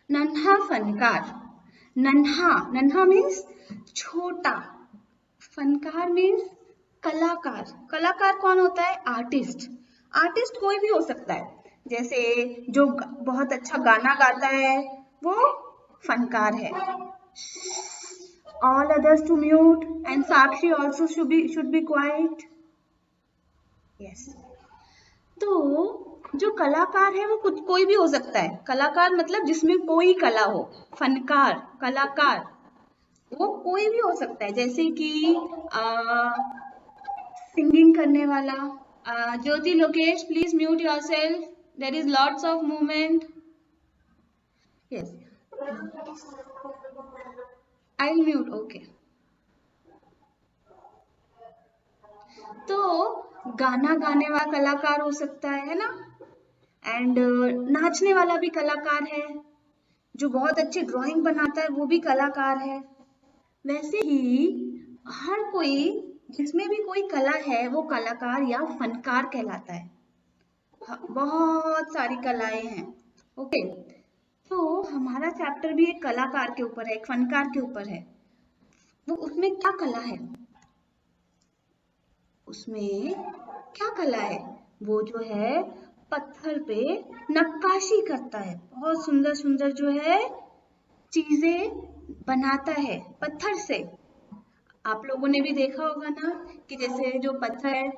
नन्हा फनकार, नन्हा, नन्हा मीन्स छोटा, फनकार मीन्स कलाकार। कलाकार कौन होता है? आर्टिस्ट। आर्टिस्ट कोई भी हो सकता है, जैसे जो बहुत अच्छा गाना गाता है वो फनकार है। All others to mute and Sakshi also should be quiet. Yes. तो जो कलाकार है वो कुछ कोई भी हो सकता है। कलाकार मतलब जिसमें कोई कला हो। फनकार, कलाकार वो कोई भी हो सकता है, जैसे कि सिंगिंग करने वाला। Jyoti Lokesh, please mute yourself, there is lots of movement. Yes, I will mute. Okay, तो गाना गाने वाला कलाकार हो सकता है ना, एंड नाचने वाला भी कलाकार है, जो बहुत अच्छी ड्राइंग बनाता है वो भी कलाकार है। वैसे ही हर कोई जिसमें भी कोई कला है वो कलाकार या फनकार कहलाता है। बहुत सारी कलाएं हैं। ओके, तो हमारा चैप्टर भी एक कलाकार के ऊपर है, एक फनकार के ऊपर है। वो उसमें क्या कला है? उसमें क्या कला है? वो जो है पत्थर पे नक्काशी करता है, बहुत सुंदर सुंदर जो है चीजें बनाता है पत्थर से। आप लोगों ने भी देखा होगा ना कि जैसे जो पत्थर है,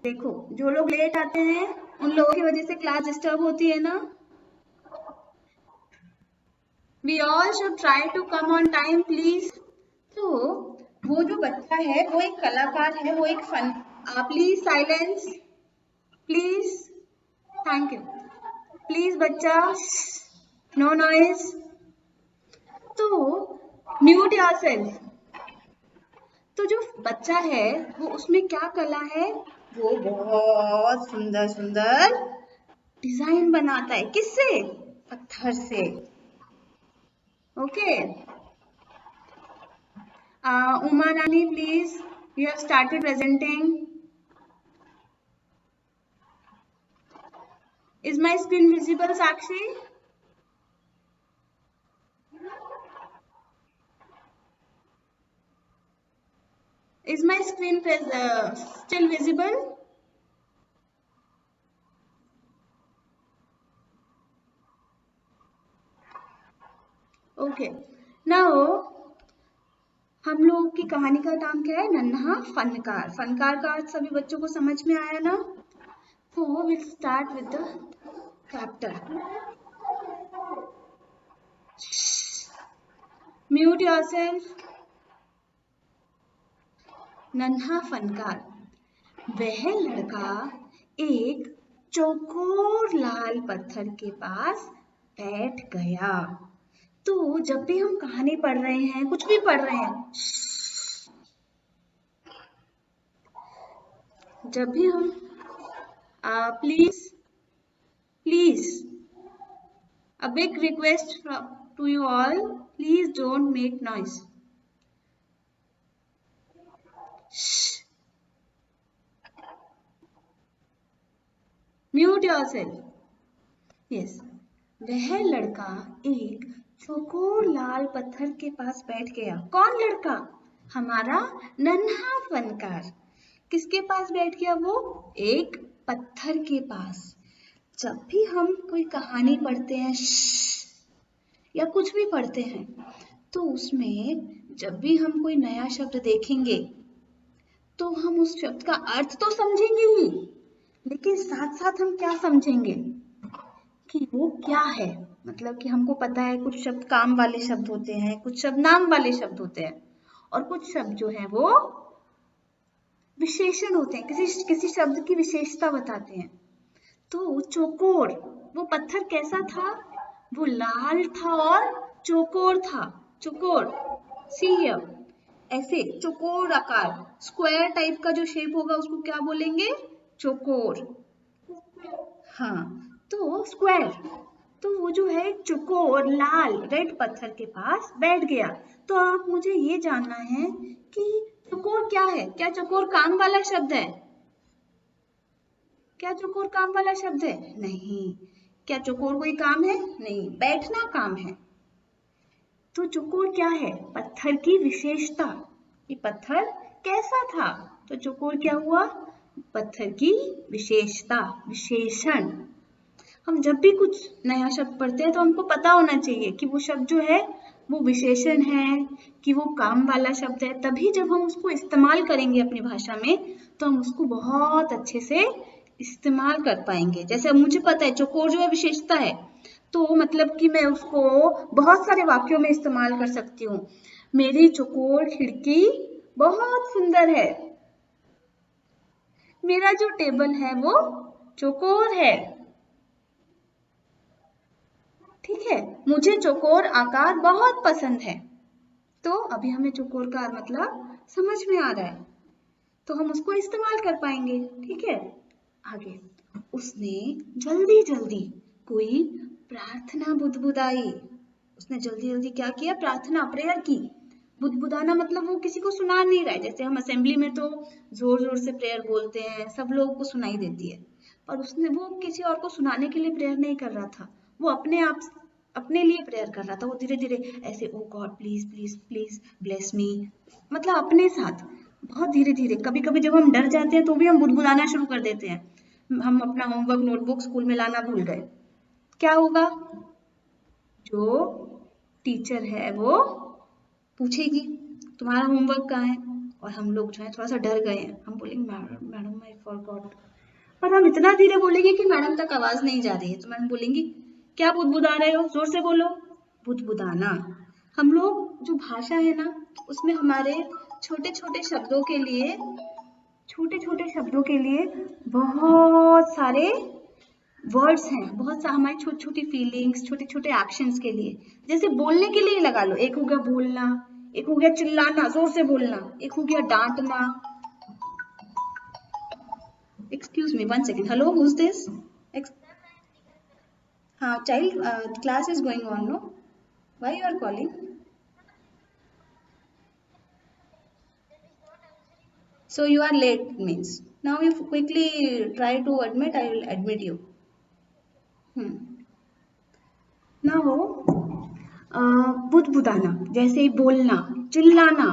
देखो जो लोग लेट आते हैं उन लोगों की वजह से क्लास डिस्टर्ब होती है ना। We all should try to come on time, please. तो वो जो बच्चा है वो एक कलाकार है, वो एक fun. Please silence, please, thank you. Please बच्चा, नो नॉइज। तो म्यूट योरसेल्फ। तो जो बच्चा है वो उसमें क्या कला है? वो बहुत सुंदर सुंदर डिजाइन बनाता है। किससे? पत्थर से। Okay, Uma Rani please, you have started presenting. Is my screen visible, Sakshi? Is my screen still visible? Okay. Now हम लोग की कहानी का नाम क्या है? नन्हा फनकार। फनकार का अर्थ सभी बच्चों को समझ में आया ना? So we'll start with the chapter. Mute yourself. नन्हा फनकार। वह लड़का एक चौकोर लाल पत्थर के पास बैठ गया। तो जब भी हम कहानी पढ़ रहे हैं, कुछ भी पढ़ रहे हैं, जब भी हम please a big request to you all, please don't make noise. Mute yourself. Yes. वह लड़का एक चौकोर लाल पत्थर के पास बैठ गया। कौन लड़का? हमारा नन्हा फनकार। किसके पास बैठ गया वो? एक पत्थर के पास। जब भी हम कोई कहानी पढ़ते हैं या कुछ भी पढ़ते हैं, तो उसमें जब भी हम कोई नया शब्द देखेंगे तो हम उस शब्द का अर्थ तो समझेंगे ही, लेकिन साथ साथ हम क्या समझेंगे कि वो क्या है। मतलब कि हमको पता है कुछ शब्द काम वाले शब्द होते हैं, कुछ शब्द नाम वाले शब्द होते हैं, और कुछ शब्द जो है वो विशेषण होते हैं, किसी शब्द की विशेषता बताते हैं। तो चौकोर, वो पत्थर कैसा था? वो लाल था और चौकोर था। चौकोर, सी हियर, ऐसे चौकोर आकार, स्क्वायर टाइप का जो शेप होगा उसको क्या बोलेंगे? चौकोर। हाँ, तो स्क्वायर। तो वो जो है चौकोर लाल रेड पत्थर के पास बैठ गया। तो आप मुझे ये जानना है कि चौकोर क्या है? क्या चौकोर काम वाला शब्द है? क्या चौकोर काम वाला शब्द है? नहीं, क्या चौकोर कोई काम है? नहीं, बैठना काम है। तो चौकोर क्या है? पत्थर की विशेषता। ये पत्थर कैसा था? तो चौकोर क्या हुआ? पत्थर की विशेषता, विशेषण। हम जब भी कुछ नया शब्द पढ़ते हैं तो हमको पता होना चाहिए कि वो शब्द जो है वो विशेषण है कि वो काम वाला शब्द है। तभी जब हम उसको इस्तेमाल करेंगे अपनी भाषा में तो हम उसको बहुत अच्छे से इस्तेमाल कर पाएंगे। जैसे अब मुझे पता है चौकोर जो है विशेषता है, तो मतलब कि मैं उसको बहुत सारे वाक्यों में इस्तेमाल कर सकती हूँ। मेरी चौकोर खिड़की बहुत सुंदर है। मेरा जो टेबल है वो चौकोर है। ठीक है, मुझे चौकोर आकार बहुत पसंद है। तो अभी हमें चौकोर का मतलब समझ में आ रहा है, तो हम उसको इस्तेमाल कर पाएंगे। ठीक है, आगे। उसने जल्दी जल्दी कोई प्रार्थना बुदबुदाई। उसने जल्दी जल्दी क्या किया? प्रार्थना, प्रेयर की। बुदबुदाना मतलब वो किसी को सुना नहीं रहा है। जैसे हम असेंबली में तो जोर जोर से प्रेयर बोलते हैं, सब लोगों को सुनाई देती है, पर उसने वो किसी और को सुनाने के लिए प्रेयर नहीं कर रहा था। वो अपने आप, अपने लिए प्रेयर कर रहा था। वो धीरे धीरे ऐसे, oh God please please please bless me, मतलब अपने साथ बहुत धीरे धीरे। कभी कभी जब हम डर जाते हैं तो भी हम बुदबुदाना शुरू कर देते हैं। हम अपना होमवर्क नोटबुक स्कूल में लाना भूल गए, क्या होगा? जो टीचर है वो पूछेगी तुम्हारा होमवर्क कहाँ है, और हम लोग जो है थोड़ा सा डर गए हैं, हम बोलेंगे मैडम मैडम आई फॉरगॉट। पर हम इतना धीरे बोलेंगे कि मैडम तक आवाज नहीं जा रही है, तो मैडम बोलेंगी क्या बुदबुदा रहे हो, जोर से बोलो। बुदबुदाना। हम लोग जो भाषा है ना, उसमें हमारे छोटे छोटे शब्दों के लिए, छोटे छोटे शब्दों के लिए बहुत सारे वर्ड्स हैं, बहुत सा हमारी छोटी छोटी फीलिंग्स, छोटे छोटे एक्शंस के लिए। जैसे बोलने के लिए लगा लो, एक हो गया बोलना, एक हो गया चिल्लाना, जोर से बोलना, एक हो गया डांटना। Excuse me, 1 second, hello, who is this? हाँ child, class is going on, no? Why you are calling? So you are late means. Now you quickly try to admit, I will admit you. Now बुदबुदाना, जैसे बोलना, चिल्लाना,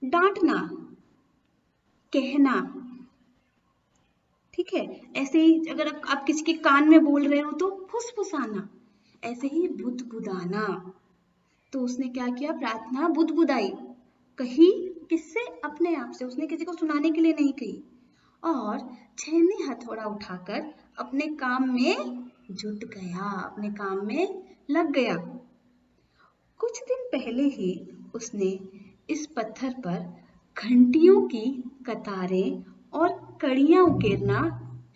डांटना, कहना। ठीक है, ऐसे ही अगर आप किसी के कान में बोल रहे हो तो फुसफुसाना, ऐसे ही बुदबुदाना। तो उसने क्या किया? प्रार्थना बुदबुदाई, कही किससे? अपने आप से। उसने किसी को सुनाने के लिए नहीं कही, और छेनी हथौड़ा उठाकर अपने काम में जुट गया, अपने काम में लग गया। कुछ दिन पहले ही उसने इस पत्थर पर घंटियों की कतारें और कड़ियां उकेरना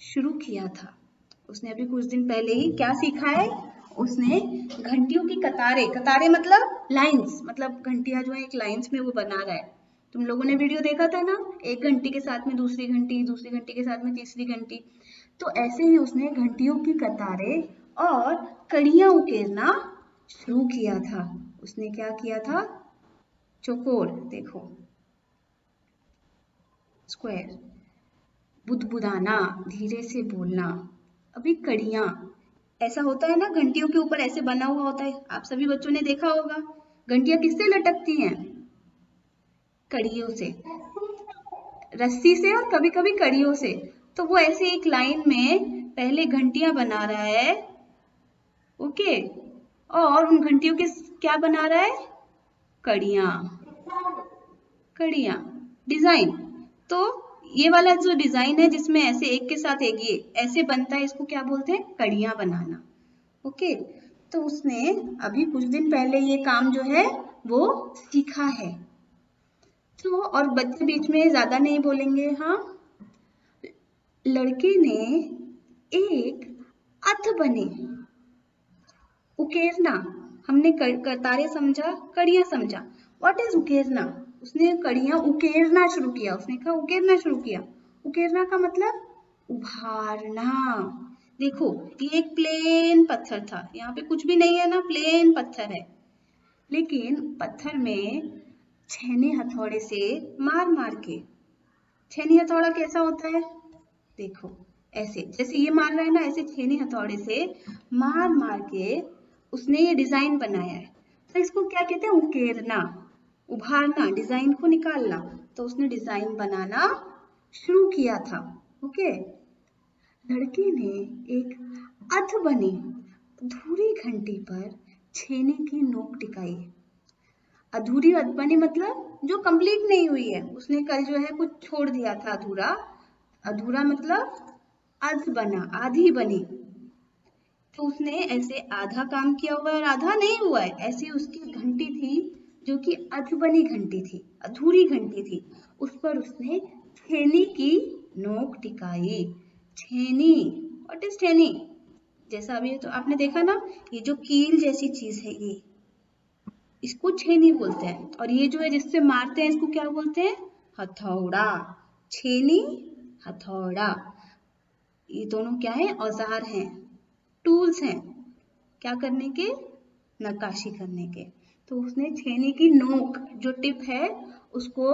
शुरू किया था। उसने अभी कुछ दिन पहले ही क्या सीखा है? उसने घंटियों की कतारें, कतारें मतलब लाइंस, मतलब घंटियां जो है एक लाइंस में वो बना रहा है। तुम लोगों ने वीडियो देखा था ना, एक घंटी के साथ में दूसरी घंटी, दूसरी घंटी के साथ में तीसरी घंटी। तो ऐसे ही उसने घंटियों की कतारें और कड़ियां उकेरना शुरू किया था। उसने क्या किया था? चौकोर, देखो, स्क्वायर, बुदबुदाना, धीरे से बोलना। अभी कड़ियां, ऐसा होता है ना, घंटियों के ऊपर ऐसे बना हुआ होता है, आप सभी बच्चों ने देखा होगा। घंटियां किससे लटकती हैं? कड़ियों से, रस्सी से, और कभी कभी कड़ियों से। तो वो ऐसे एक लाइन में पहले घंटियां बना रहा है, ओके, और उन घंटियों के क्या बना रहा है? कड़ियां, कड़ियां, डिजाइन। तो ये वाला जो डिजाइन है जिसमें ऐसे एक के साथ एक ये ऐसे बनता है, इसको क्या बोलते हैं? कड़ियां बनाना। ओके, तो उसने अभी कुछ दिन पहले ये काम जो है वो सीखा है। तो और बच्चे बीच में ज्यादा नहीं बोलेंगे। हाँ, लड़के ने एक अथ बने, उकेरना, हमने कतारें समझा, कड़ियां समझा। व्हाट इज उकेरना? उसने कड़ियां उकेरना शुरू किया, उसने कहा उकेरना शुरू किया। उकेरना का मतलब उभारना। देखो, ये एक प्लेन पत्थर था, यहाँ पे कुछ भी नहीं है ना, प्लेन पत्थर है, लेकिन पत्थर में छेने हथौड़े से मार मार के, छेनी हथौड़ा कैसा होता है? देखो, ऐसे जैसे ये मार रहा है ना, ऐसे छेनी हथौड़े से मार मार के उसने ये डिजाइन बनाया है। तो इसको क्या कहते हैं? उकेरना, उभारना, डिजाइन को निकालना। तो उसने डिजाइन बनाना शुरू किया था। ओके। लड़के ने एक अधबनी अधूरी घंटी पर छेनी की नोक टिकाई। अधूरी अधबनी मतलब जो कंप्लीट नहीं हुई है, उसने कल जो है कुछ छोड़ दिया था अधूरा। अधूरा मतलब अध बना, आधी बनी। तो उसने ऐसे आधा काम किया हुआ है और आधा नहीं हुआ है, ऐसी उसकी घंटी थी जो कि अधबनी घंटी थी, अधूरी घंटी थी। उस पर उसने छेनी की नोक टिकाई। छेनी, व्हाट इज छेनी? जैसा अभी तो आपने देखा ना, ये जो कील जैसी चीज है ये, इसको छेनी बोलते हैं। और ये जो है जिससे मारते हैं इसको क्या बोलते हैं? हथौड़ा। छेनी, हथौड़ा, ये दोनों क्या है? औजार हैं, टूल्स हैं। क्या करने के? नक्काशी करने के। तो उसने छेनी की नोक जो टिप है उसको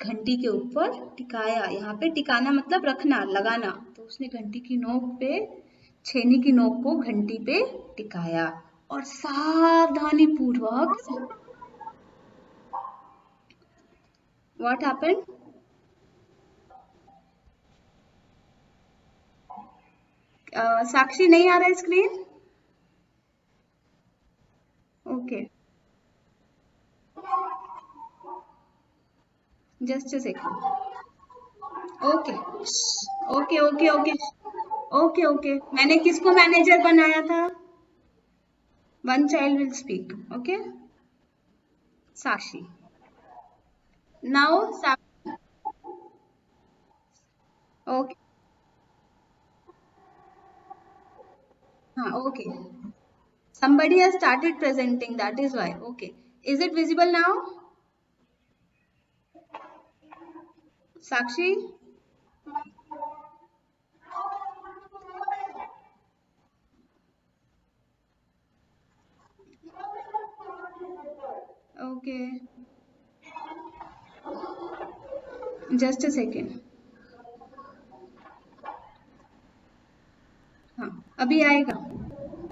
घंटी के ऊपर टिकाया। यहाँ पे टिकाना मतलब रखना, लगाना। तो उसने घंटी की नोक पे, छेनी की नोक को घंटी पे टिकाया और सावधानी पूर्वक, व्हाट हैपेंड? साक्षी नहीं आ रहा है screen? Okay, just a second. Okay okay okay okay okay okay. मैंने किसको मैनेजर बनाया था? One child will speak. Okay, Sakshi. Now okay, हाँ okay. Somebody has started presenting, that is why. Okay, is it visible now? Sakshi? Okay, just a second. हाँ, अभी आएगा।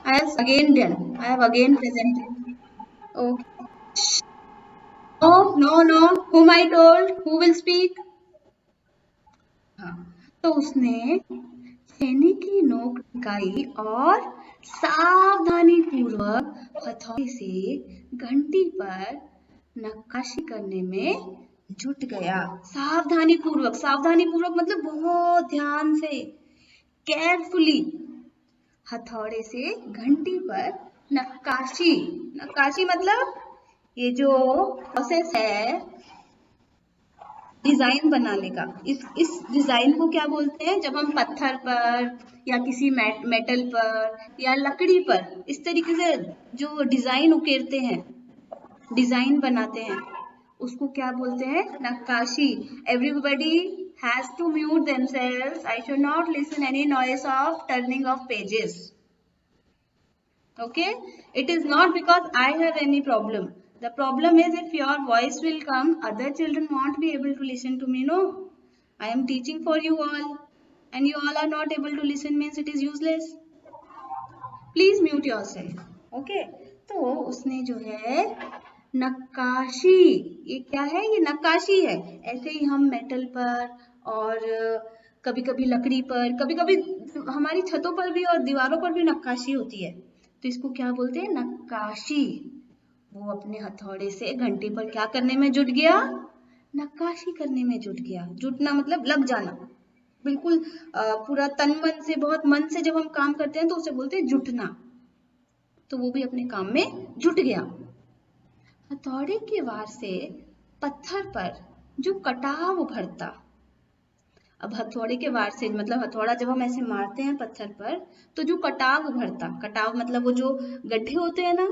I have again done. I have again presented. Okay. No, no, no. Whom I told? Who will speak? हाँ, तो उसने छेनी की नोक टिकाई और सावधानी पूर्वक हथौड़े से घंटी पर नक्काशी करने में जुट गया। सावधानी पूर्वक, सावधानी पूर्वक मतलब बहुत ध्यान से, केयरफुली हथौड़े से घंटी पर नक्काशी। नक्काशी मतलब ये जो प्रोसेस है डिजाइन बनाने का, इस डिजाइन को क्या बोलते हैं? जब हम पत्थर पर या किसी मेटल पर या लकड़ी पर इस तरीके से जो डिजाइन उकेरते हैं, डिजाइन बनाते हैं, उसको क्या बोलते हैं? नक्काशी। Everybody has to mute themselves. I should not listen any noise of turning off pages. Okay, it is not because I have any problem. The problem is if your voice will come, other children won't be able to listen to me. No, I am teaching for you all and you all are not able to listen means it is useless. Please mute yourself. Okay, तो उसने जो है नक्काशी, ये क्या है? ये नक्काशी है। ऐसे ही हम मेटल पर और कभी कभी लकड़ी पर, कभी कभी हमारी छतों पर भी और दीवारों पर भी नक्काशी होती है। तो इसको क्या बोलते हैं? नक्काशी। वो अपने हथौड़े से घंटी पर क्या करने में जुट गया? नक्काशी करने में जुट गया। जुटना मतलब लग जाना, बिल्कुल पूरा तन मन से, बहुत मन से जब हम काम करते हैं तो उसे बोलते हैं जुटना। तो वो भी अपने काम में जुट गया। हथौड़े के वार से पत्थर पर जो कटाव उभरता, अब हथौड़े के वार से मतलब हथौड़ा जब हम ऐसे मारते हैं पत्थर पर तो जो कटाव उभरता, कटाव मतलब वो जो गड्ढे होते हैं ना,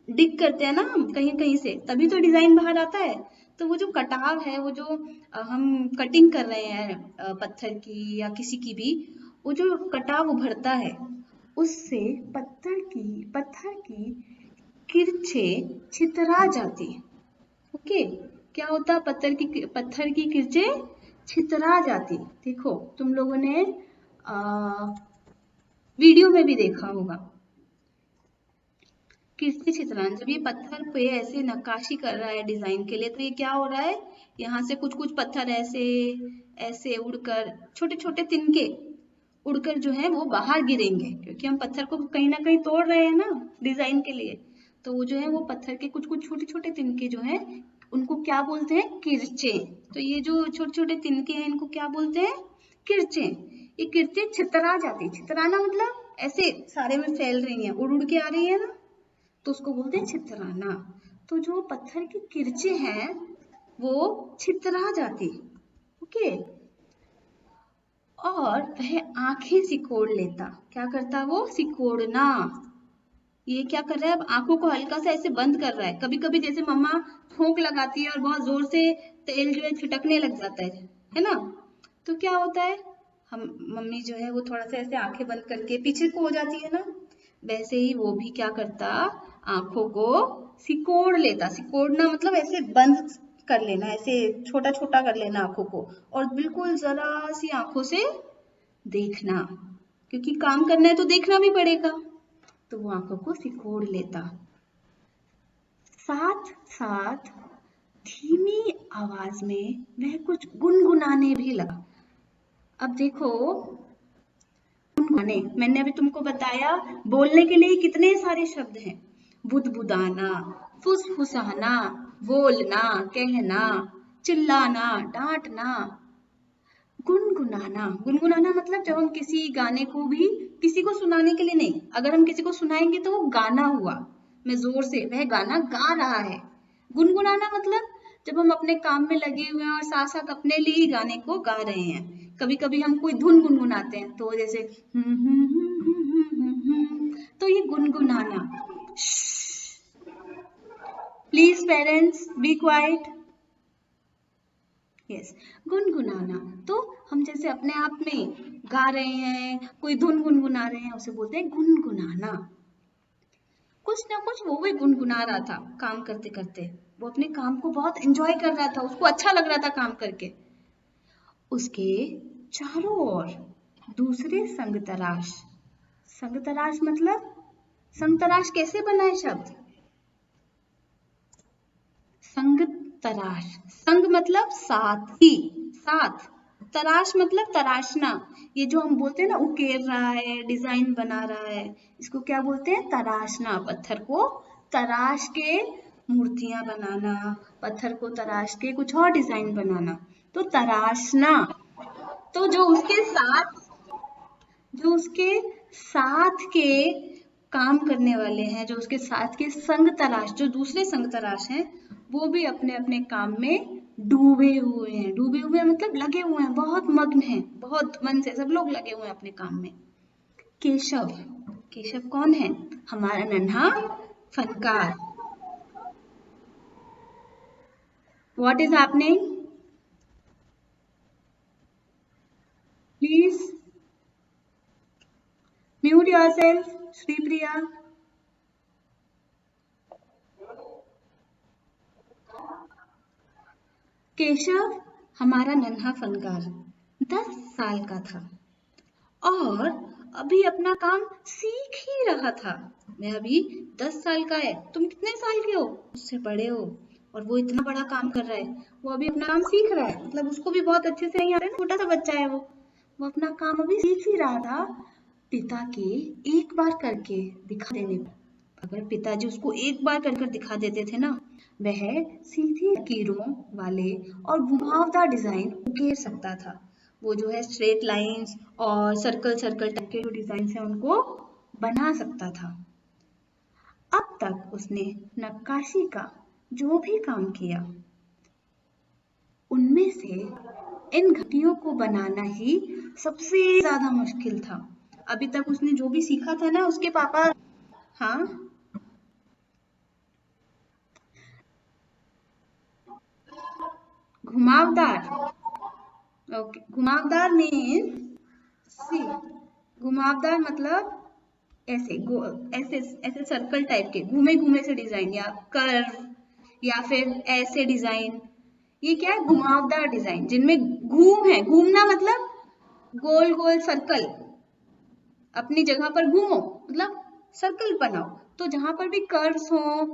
डिग करते हैं ना हम कहीं कहीं से, तभी तो डिजाइन बाहर आता है। तो वो जो कटाव है, वो जो हम कटिंग कर रहे हैं पत्थर की या किसी की भी, वो जो कटाव उभरता है उससे पत्थर की किरचे छितरा जाती। ओके, क्या होता? पत्थर की किरचे छितरा जाती। देखो तुम लोगों ने वीडियो में भी देखा होगा। किरती चित्रांश, जब ये पत्थर पे ऐसे नक्काशी कर रहा है डिजाइन के लिए, तो ये क्या हो रहा है, यहाँ से कुछ कुछ पत्थर ऐसे ऐसे उड़कर, छोटे छोटे तिनके उड़कर जो है वो बाहर गिरेंगे, क्योंकि हम पत्थर को कहीं ना कहीं तोड़ रहे हैं ना डिजाइन के लिए। तो वो जो है वो पत्थर के कुछ कुछ छोटे छोटे तिनके जो है उनको क्या बोलते हैं, किरचे। तो ये जो छोटे छोटे तिनके हैं इनको क्या बोलते हैं, किरचे। ये किरचे छितरा जाती, छितराना मतलब ऐसे सारे में फैल रही हैं, उड़ उड़ के आ रही है ना, तो उसको बोलते हैं छितराना। तो जो पत्थर की किरचे हैं वो छितरा जाती, ओके। और वह आंखें सिकोड़ लेता, क्या करता वो, सिकोड़ना। ये क्या कर रहा है, अब आंखों को हल्का सा ऐसे बंद कर रहा है। कभी कभी जैसे मम्मा थूक लगाती है और बहुत जोर से तेल जो है छिटकने लग जाता है ना, तो क्या होता है, हम मम्मी जो है वो थोड़ा सा ऐसे आंखें बंद करके पीछे को हो जाती है ना, वैसे ही वो भी क्या करता, आंखों को सिकोड़ लेता। सिकोड़ना मतलब ऐसे बंद कर लेना, ऐसे छोटा छोटा कर लेना आंखों को, और बिल्कुल जरा सी आंखों से देखना, क्योंकि काम करना है तो देखना भी पड़ेगा। तो वो आंखों को सिकोड़ लेता। साथ साथ धीमी आवाज में वह कुछ गुनगुनाने भी लगा। अब देखो, गुनगुनाने, मैंने अभी तुमको बताया बोलने के लिए कितने सारे शब्द हैं, बुदबुदाना, फुसफुसाना, बोलना, कहना, चिल्लाना, डांटना। गुनगुनाना, गुनगुनाना मतलब जब हम किसी गाने को भी किसी को सुनाने के लिए नहीं, अगर हम किसी को सुनाएंगे तो वो गाना हुआ, मैं जोर से वह गाना गा रहा है। गुनगुनाना मतलब जब हम अपने काम में लगे हुए हैं और साथ साथ अपने लिए ही गाने को गा रहे हैं। कभी कभी हम कोई धुन गुनगुनाते हैं तो जैसे तो ये गुनगुनाना। Please parents be quiet. Yes, गुनगुनाना। तो हम जैसे अपने आप में गा रहे हैं, कोई धुन गुनगुना रहे हैं, उसे बोलते हैं गुनगुनाना। कुछ ना कुछ वो भी गुनगुना रहा था काम करते करते, वो अपने काम को बहुत एंजॉय कर रहा था, उसको अच्छा लग रहा था काम करके। उसके चारों ओर दूसरे संग तराश, संग तराश मतलब, संग तराश कैसे बना है शब्द, संग तराश, संग मतलब साथ ही, साथ, तराश मतलब तराशना। ये जो हम बोलते हैं ना, उकेर रहा है, डिजाइन बना रहा है, इसको क्या बोलते हैं, तराशना। पत्थर को तराश के मूर्तियां बनाना, पत्थर को तराश के कुछ और डिजाइन बनाना, तो तराशना। तो जो उसके साथ के काम करने वाले हैं, जो उसके साथ के संग तराश, जो दूसरे संग तराश हैं, वो भी अपने अपने काम में डूबे हुए हैं। डूबे हुए मतलब लगे हुए हैं, बहुत मग्न हैं, बहुत मन से सब लोग लगे हुए हैं अपने काम में। केशव, केशव कौन है, हमारा नन्हा फनकार। What is happening, please mute yourself, Shripriya. Keshav हमारा नन्हा फनकार 10 साल का था और अभी अपना काम सीख ही रहा था। मैं अभी 10 साल का है, तुम कितने साल के हो, उससे बड़े हो, और वो इतना बड़ा काम कर रहा है, वो अभी अपना काम सीख रहा है, मतलब उसको भी बहुत अच्छे से नहीं आता है, छोटा सा बच्चा है वो अपना काम अभी सीख ही रहा था। पिता के एक बार करके दिखा देने पर, अगर पिताजी उसको एक बार कर दिखा देते थे ना, वह सीधी लकीरों वाले और घुमावदार डिजाइन उकेर सकता था। वो जो है स्ट्रेट लाइंस और सर्कल सर्कल टाइप के जो डिजाइन है उनको बना सकता था। अब तक उसने नक्काशी का जो भी काम किया, उनमें से इन घटियों को बनाना ही सबसे ज्यादा मुश्किल था। अभी तक उसने जो भी सीखा था ना, उसके पापा, हाँ, घुमावदार, ओके, घुमावदार मीन्स सी, घुमावदार मतलब ऐसे ऐसे ऐसे सर्कल टाइप के घूमे घूमे से डिजाइन, या कर्व, या फिर ऐसे डिजाइन, ये क्या है, घुमावदार डिजाइन जिनमें घूम है, घूमना मतलब गोल गोल सर्कल, अपनी जगह पर घूमो, मतलब सर्कल बनाओ। तो जहां पर भी कर्व्स हो,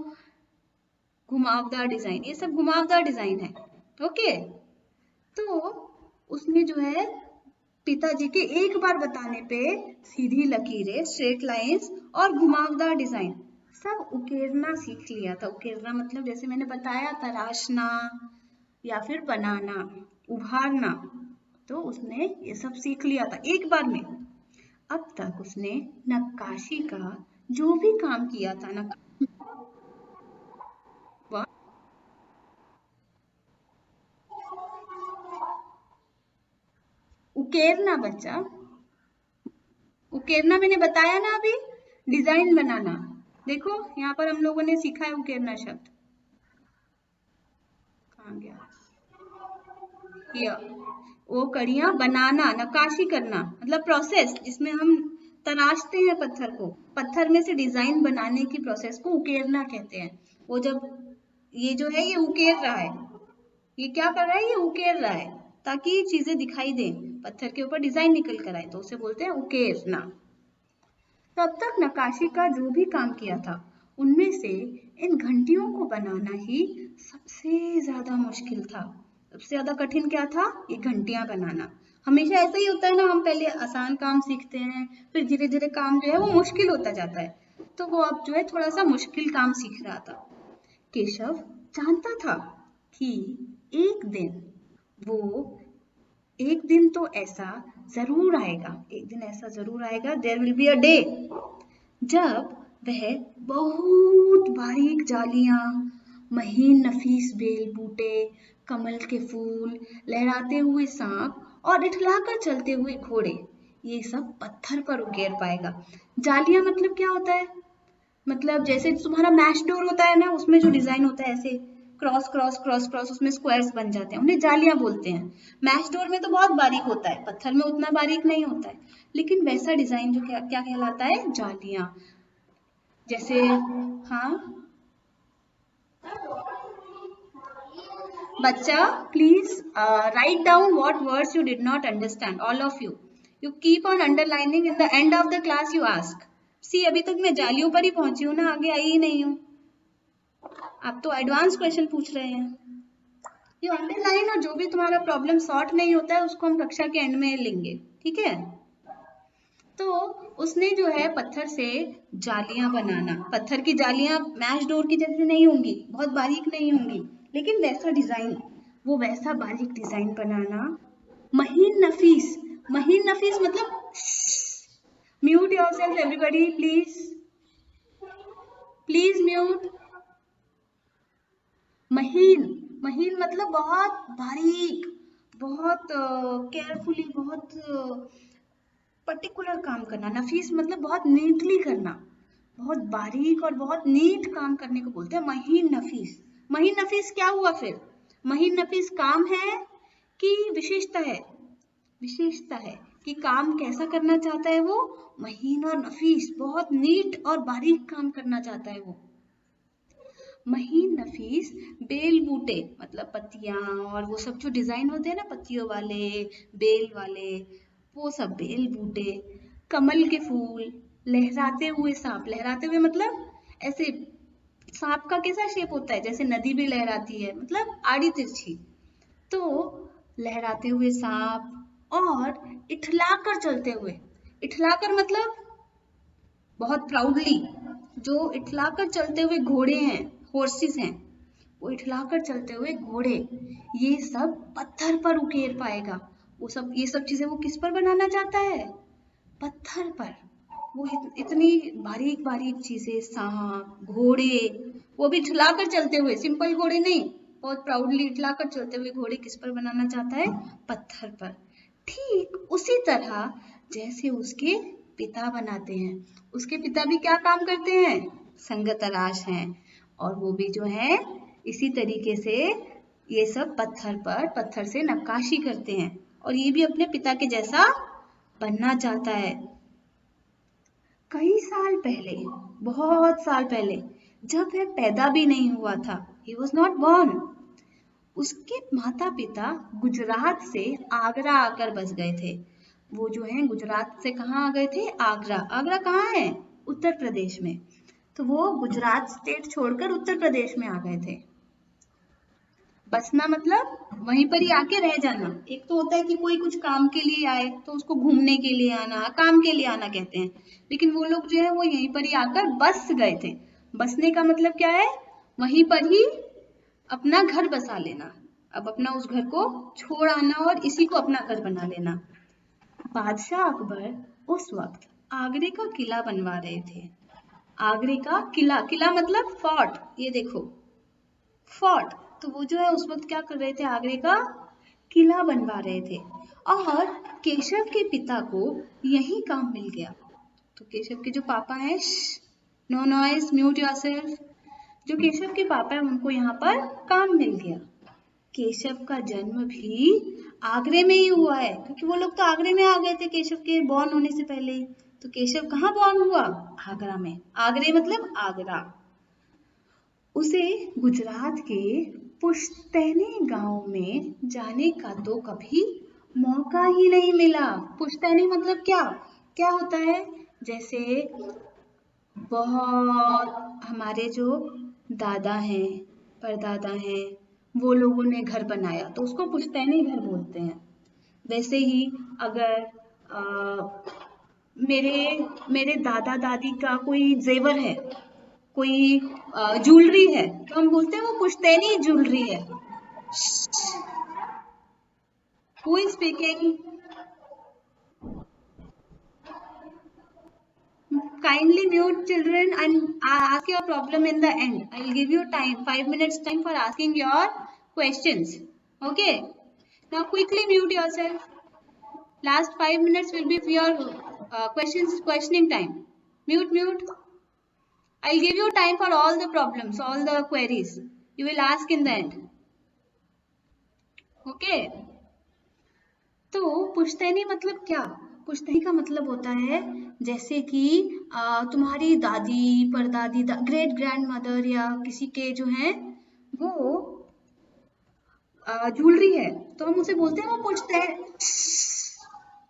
घुमावदार डिजाइन, ये सब घुमावदार डिजाइन है। ओके, तो उसने जो है पिताजी के एक बार बताने पे सीधी लकीरें, स्ट्रेट लाइंस और घुमावदार डिजाइन सब उकेरना सीख लिया था। उकेरना मतलब जैसे मैंने बताया, तराशना या फिर बनाना, उभारना। तो उसने ये सब सीख लिया था एक बार में। अब तक उसने नक्काशी का जो भी काम किया था ना, उकेरना बच्चा, उकेरना मैंने बताया ना अभी, डिजाइन बनाना। देखो यहाँ पर हम लोगों ने सीखा है उकेरना शब्द, कहाँ गया, वो कड़ियां बनाना, नक्काशी करना मतलब प्रोसेस जिसमें हम तराशते हैं पत्थर को, पत्थर में से डिजाइन बनाने की प्रोसेस को उकेरना कहते हैं। वो जब ये जो है ये उकेर रहा है, ये क्या कर रहा है, ये उकेर रहा है ताकि चीजें दिखाई दें, पत्थर के ऊपर डिजाइन निकल कर आए, तो उसे बोलते हैं उकेरना। तब तक नक्काशी का जो भी काम किया था उनमें से इन घंटियों को बनाना ही सबसे ज्यादा मुश्किल था। सबसे ज्यादा कठिन क्या था, ये घंटियां बनाना। हमेशा ऐसा ही होता है ना, हम पहले आसान काम सीखते हैं, फिर धीरे धीरे काम जो है वो मुश्किल होता जाता है। तो वो अब जो है थोड़ा सा मुश्किल काम सीख रहा था। केशव जानता था कि एक दिन वो एक दिन तो ऐसा जरूर आएगा, एक दिन ऐसा जरूर आएगा, there will be a day, जब वह बहुत बारीक जालियां, महीन नफीस बेल बूटे, कमल के फूल, लहराते हुए सांप और इठलाकर चलते हुए घोड़े, ये सब पत्थर पर उकेर पाएगा। जालियां मतलब क्या होता है, मतलब जैसे तुम्हारा मैश डोर होता है ना, उसमें जो डिजाइन होता है ऐसे क्रॉस क्रॉस क्रॉस क्रॉस, उसमें स्क्वायर्स बन जाते हैं, उन्हें जालियां बोलते हैं। मैश डोर में तो बहुत बारीक होता है, पत्थर में उतना बारीक नहीं होता है, लेकिन वैसा डिजाइन जो क्या क्या कहलाता है, जालियां। जैसे, हाँ बच्चा, please write down what words you did not understand, all of you. You keep on underlining, in the end of the class you ask. See अभी तक मैं जालियों पर ही पहुंची हूँ ना, आगे आई ही नहीं हूँ। आप तो एडवांस क्वेश्चन पूछ रहे हैं। ये अंडरलाइन और जो भी तुम्हारा प्रॉब्लम सॉर्ट नहीं होता है उसको हम कक्षा के एंड में लेंगे, ठीक है। तो उसने जो है पत्थर से जालियां बनाना, पत्थर की जालियां मैश डोर की जैसे नहीं होंगी, बहुत बारीक नहीं होंगी, लेकिन वैसा डिजाइन, वो वैसा बारीक डिजाइन बनाना। महीन नफीस, महीन नफीस मतलब, mute yourself everybody please, please mute. महीन, महीन मतलब बहुत बारीक, बहुत केयरफुली, बहुत पर्टिकुलर काम करना। नफीस मतलब बहुत नीटली करना, बहुत बारीक और बहुत नीट काम करने को बोलते हैं महीन नफीस। महीन नफीस क्या हुआ फिर, महीन नफीस काम है कि विशेषता है, विशेषता है कि काम कैसा करना चाहता है वो, महीन और नफीस, बहुत नीट और बारीक काम करना चाहता है वो। महीन नफीस बेल बूटे मतलब पत्तियां और वो सब जो डिजाइन होते हैं ना, पत्तियों वाले, बेल वाले, वो सब बेल बूटे, कमल के फूल, लहराते हुए सांप, लहराते हुए मतलब ऐसे, सांप का कैसा शेप होता है, जैसे नदी भी लहराती है, मतलब आड़ी तिरछी। तो लहराते हुए सांप और इठलाकर चलते हुए, इठलाकर मतलब बहुत प्राउडली, जो इठलाकर चलते हुए घोड़े हैं, हॉर्सेस हैं, वो इठलाकर चलते हुए घोड़े, ये सब पत्थर पर उकेर पाएगा। वो सब, ये सब चीजें वो किस पर बनाना चाहता है, पत्थर पर। वो इतनी बारीक बारीक चीजें, सांप, घोड़े, वो भी इठलाकर चलते हुए, सिंपल घोड़े नहीं, बहुत प्राउडली इठलाकर चलते हुए घोड़े किस पर बनाना चाहता है, पत्थर पर। ठीक उसी तरह जैसे उसके पिता बनाते हैं, उसके पिता भी क्या काम करते हैं, संग तराश हैं, और वो भी जो है इसी तरीके से ये सब पत्थर पर, पत्थर से नक्काशी करते हैं, और ये भी अपने पिता के जैसा बनना चाहता है। कई साल पहले, बहुत साल पहले, जब वह पैदा भी नहीं हुआ था, he was not born, उसके माता पिता गुजरात से आगरा आकर बस गए थे। वो जो है गुजरात से कहाँ आ गए थे? आगरा। आगरा कहाँ है? उत्तर प्रदेश में। तो वो गुजरात स्टेट छोड़कर उत्तर प्रदेश में आ गए थे। बसना मतलब वहीं पर ही आके रह जाना। एक तो होता है कि कोई कुछ काम के लिए आए तो उसको घूमने के लिए आना, काम के लिए आना कहते हैं, लेकिन वो लोग जो है वो यहीं पर ही आकर बस गए थे। बसने का मतलब क्या है? वहीं पर ही अपना घर बसा लेना, अब अपना उस घर को छोड़ आना और इसी को अपना घर बना लेना। बादशाह अकबर उस वक्त आगरे का किला बनवा रहे थे। आगरे का किला, किला मतलब फोर्ट, ये देखो फोर्ट। तो वो जो है उस वक्त क्या कर रहे थे? आगरे का किला बनवा रहे थे। और केशव के पिता को यही काम मिल गया। तो केशव के जो पापा हैं, नो नॉइज, म्यूट योरसेल्फ। जो केशव के पापा हैं उनको यहाँ पर काम मिल गया। केशव का जन्म भी आगरे में ही हुआ है, क्योंकि वो लोग तो आगरे में आ गए थे केशव के बॉर्न होने से पहले ही। तो केशव कहाँ बॉर्न हुआ? आगरा में। आगरे मतलब आगरा। उसे गुजरात के पुश्तैनी गांव में जाने का तो कभी मौका ही नहीं मिला। पुश्तैनी मतलब क्या? क्या होता है? जैसे बहुत हमारे जो दादा हैं, परदादा हैं, वो लोगों ने घर बनाया तो उसको पुश्तैनी घर बोलते हैं। वैसे ही अगर मेरे दादा दादी का कोई जेवर है, कोई ज्वेलरी है, तो हम बोलते हैं वो पुश्तैनी ज्वेलरी है। Who is speaking? Kindly mute children and ask your problem in the end. I will give you time, 5 minutes time for asking your questions. Okay. Now quickly mute yourself. Last 5 minutes will be for your questioning time. Mute. I'll give you time for all the problems, all the queries. You will ask in the end. Okay. तो पुश्तैनी मतलब क्या? पुश्तैनी का मतलब होता है जैसे कि तुम्हारी दादी, परदादी, ग्रेट ग्रैंड मदर या किसी के जो है वो ज्वेलरी है, तो हम उसे बोलते हैं वो पुश्तैनी।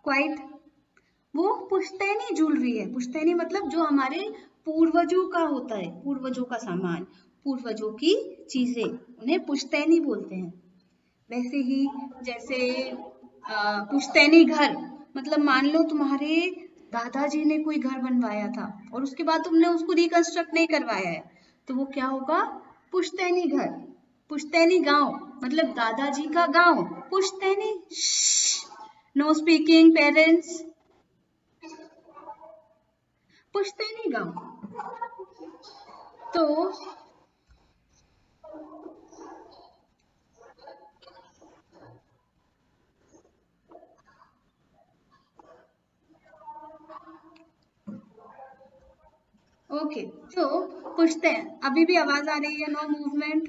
क्वाइट। वो पुश्तैनी ज्वेलरी है। पुश्तैनी मतलब जो हमारे पूर्वजों का होता है, पूर्वजों का सामान, पूर्वजों की चीजें, उन्हें पुश्तैनी बोलते हैं। वैसे ही जैसे पुश्तैनी घर मतलब मान लो तुम्हारे दादाजी ने कोई घर बनवाया था और उसके बाद तुमने उसको रिकंस्ट्रक्ट नहीं करवाया है, तो वो क्या होगा? पुश्तैनी घर। पुश्तैनी गांव मतलब दादाजी का गांव, पुश्तैनी। No speaking parents. पुश्तैनी गांव। तो ओके, तो पुश्तैन, अभी भी आवाज आ रही है? No movement.